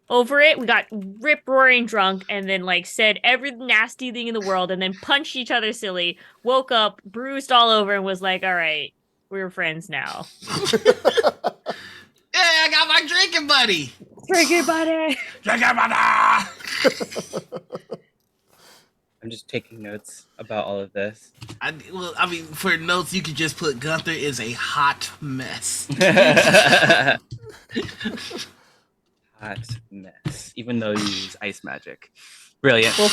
over it. We got rip roaring drunk and then like said every nasty thing in the world and then punched each other silly, woke up, bruised all over, and was like, all right, we're friends now. Hey, I got my drinking buddy. Drinking buddy. Drinking buddy. I'm just taking notes about all of this. I mean, for notes, you could just put Gunther is a hot mess. Hot mess. Even though you use ice magic. Brilliant. We'll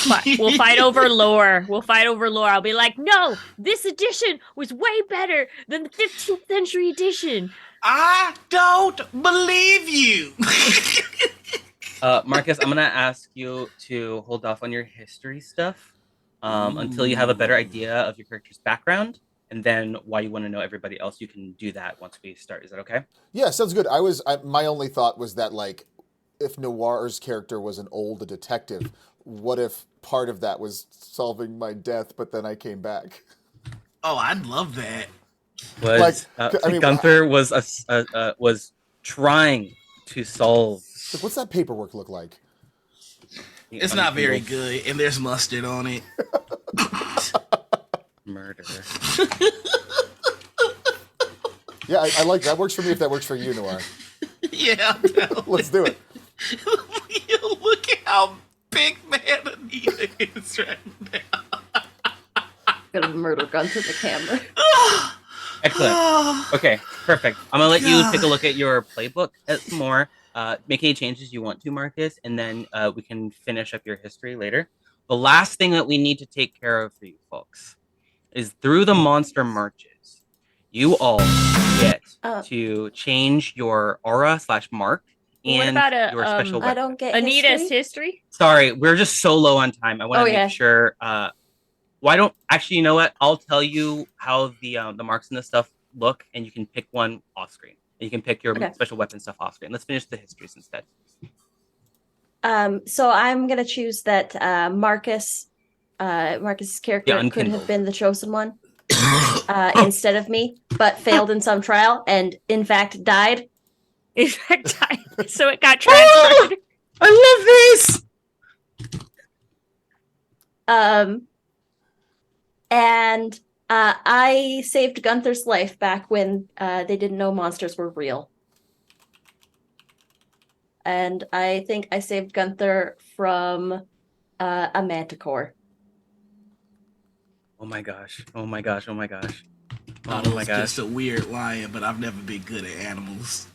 fight over lore. I'll be like, no, this edition was way better than the 15th century edition. I don't believe you. Marcus, I'm gonna ask you to hold off on your history stuff until you have a better idea of your character's background, and then why you want to know everybody else. You can do that once we start. Is that okay? Yeah, sounds good. My only thought was that, like, if Noir's character was an old detective, what if part of that was solving my death, but then I came back? Oh, I'd love that. Gunther was trying to solve. Like, what's that paperwork look like? It's not very good, and there's mustard on it. Murder. Yeah, I like that. Works for me if that works for you, Noir. Yeah, Let's do it. Look at how big man Anita is right now. Gonna murder Gunther the camera. Excellent. Okay, perfect. I'm gonna let you take a look at your playbook some more. Make any changes you want to, Marcus, and then we can finish up your history later. The last thing that we need to take care of for you folks is through the monster marches, you all get to change your aura/mark and what about your special weapon. I don't get Anita's history. Sorry, we're just so low on time. I want to make sure. Why don't actually? You know what? I'll tell you how the marks and the stuff look, and you can pick one off screen. And you can pick your special weapon stuff off screen. Let's finish the histories instead. So I'm gonna choose that Marcus's character could have been the chosen one. instead of me, but failed in some trial and in fact died. In fact, so it got transferred. I love this. And I saved Gunther's life back when they didn't know monsters were real. And I think I saved Gunther from a manticore. Oh my gosh. Oh my gosh. Oh my gosh. Thought Oh it my was gosh. just a weird lion, but I've never been good at animals.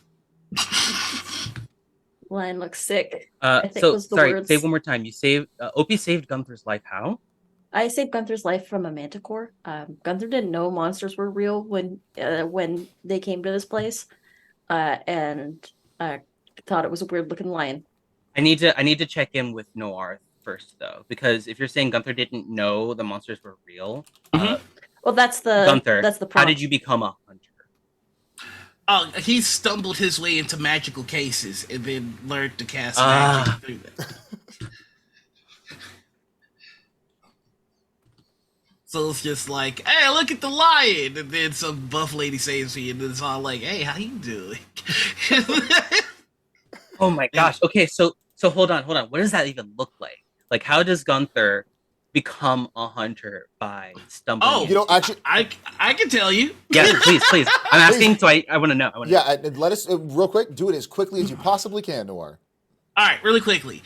Lion looks sick. I think So was the sorry, words. say one more time. You saved Opie saved Gunther's life. How? I saved Gunther's life from a manticore. Gunther didn't know monsters were real when they came to this place, and thought it was a weird looking lion. I need to check in with Noir first though, because if you're saying Gunther didn't know the monsters were real, Well, that's the Gunther, that's the how prompt. did you become a hunter? Oh, he stumbled his way into magical cases and then learned to cast magic through them. So it's just like, hey, look at the lion, and then some buff lady saves me, and it's all like, hey, how you doing? Oh my gosh. Okay, so hold on. What does that even look like? Like, how does Gunther become a hunter by stumbling? Oh, You know, actually, I can tell you. Yes, please. I'm asking, so I want to know. yeah, and let us real quick do it as quickly as you possibly can, Noir. All right, really quickly.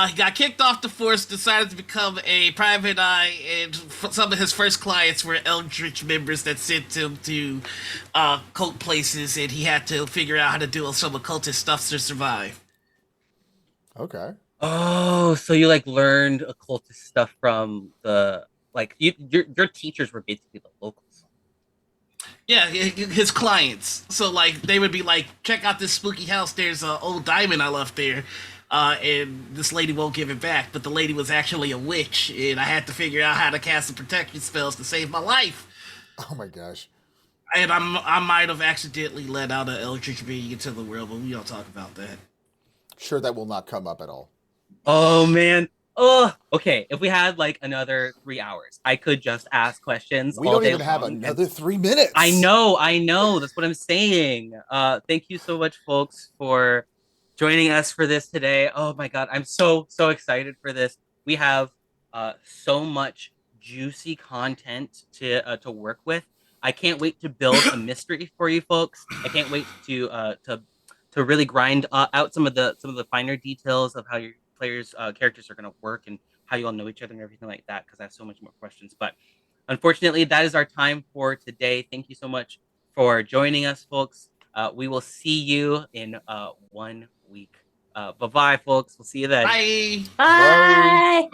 He got kicked off the force, decided to become a private eye, and some of his first clients were Eldritch members that sent him to cult places, and he had to figure out how to do some occultist stuff to survive. Okay. Oh, so you like learned occultist stuff from the your teachers were basically the locals. Yeah, his clients. So, like, they would be like, check out this spooky house. There's an old diamond I left there. And this lady won't give it back. But the lady was actually a witch. And I had to figure out how to cast the protection spells to save my life. Oh my gosh. And I might have accidentally let out an eldritch being into the world, but we don't talk about that. Sure, that will not come up at all. Oh man. Oh, okay. If we had like another 3 hours, I could just ask questions. We all don't day even have long. another 3 minutes. I know. That's what I'm saying. Thank you so much, folks, for joining us for this today. Oh my god, I'm so excited for this. We have so much juicy content to work with. I can't wait to build a mystery for you folks. I can't wait to really grind out some of the finer details of how your players characters are going to work and how you all know each other and everything like that, because I have so much more questions. But unfortunately, that is our time for today. Thank you so much for joining us, folks. We will see you in 1 week. Bye-bye, folks. We'll see you then. Bye! Bye.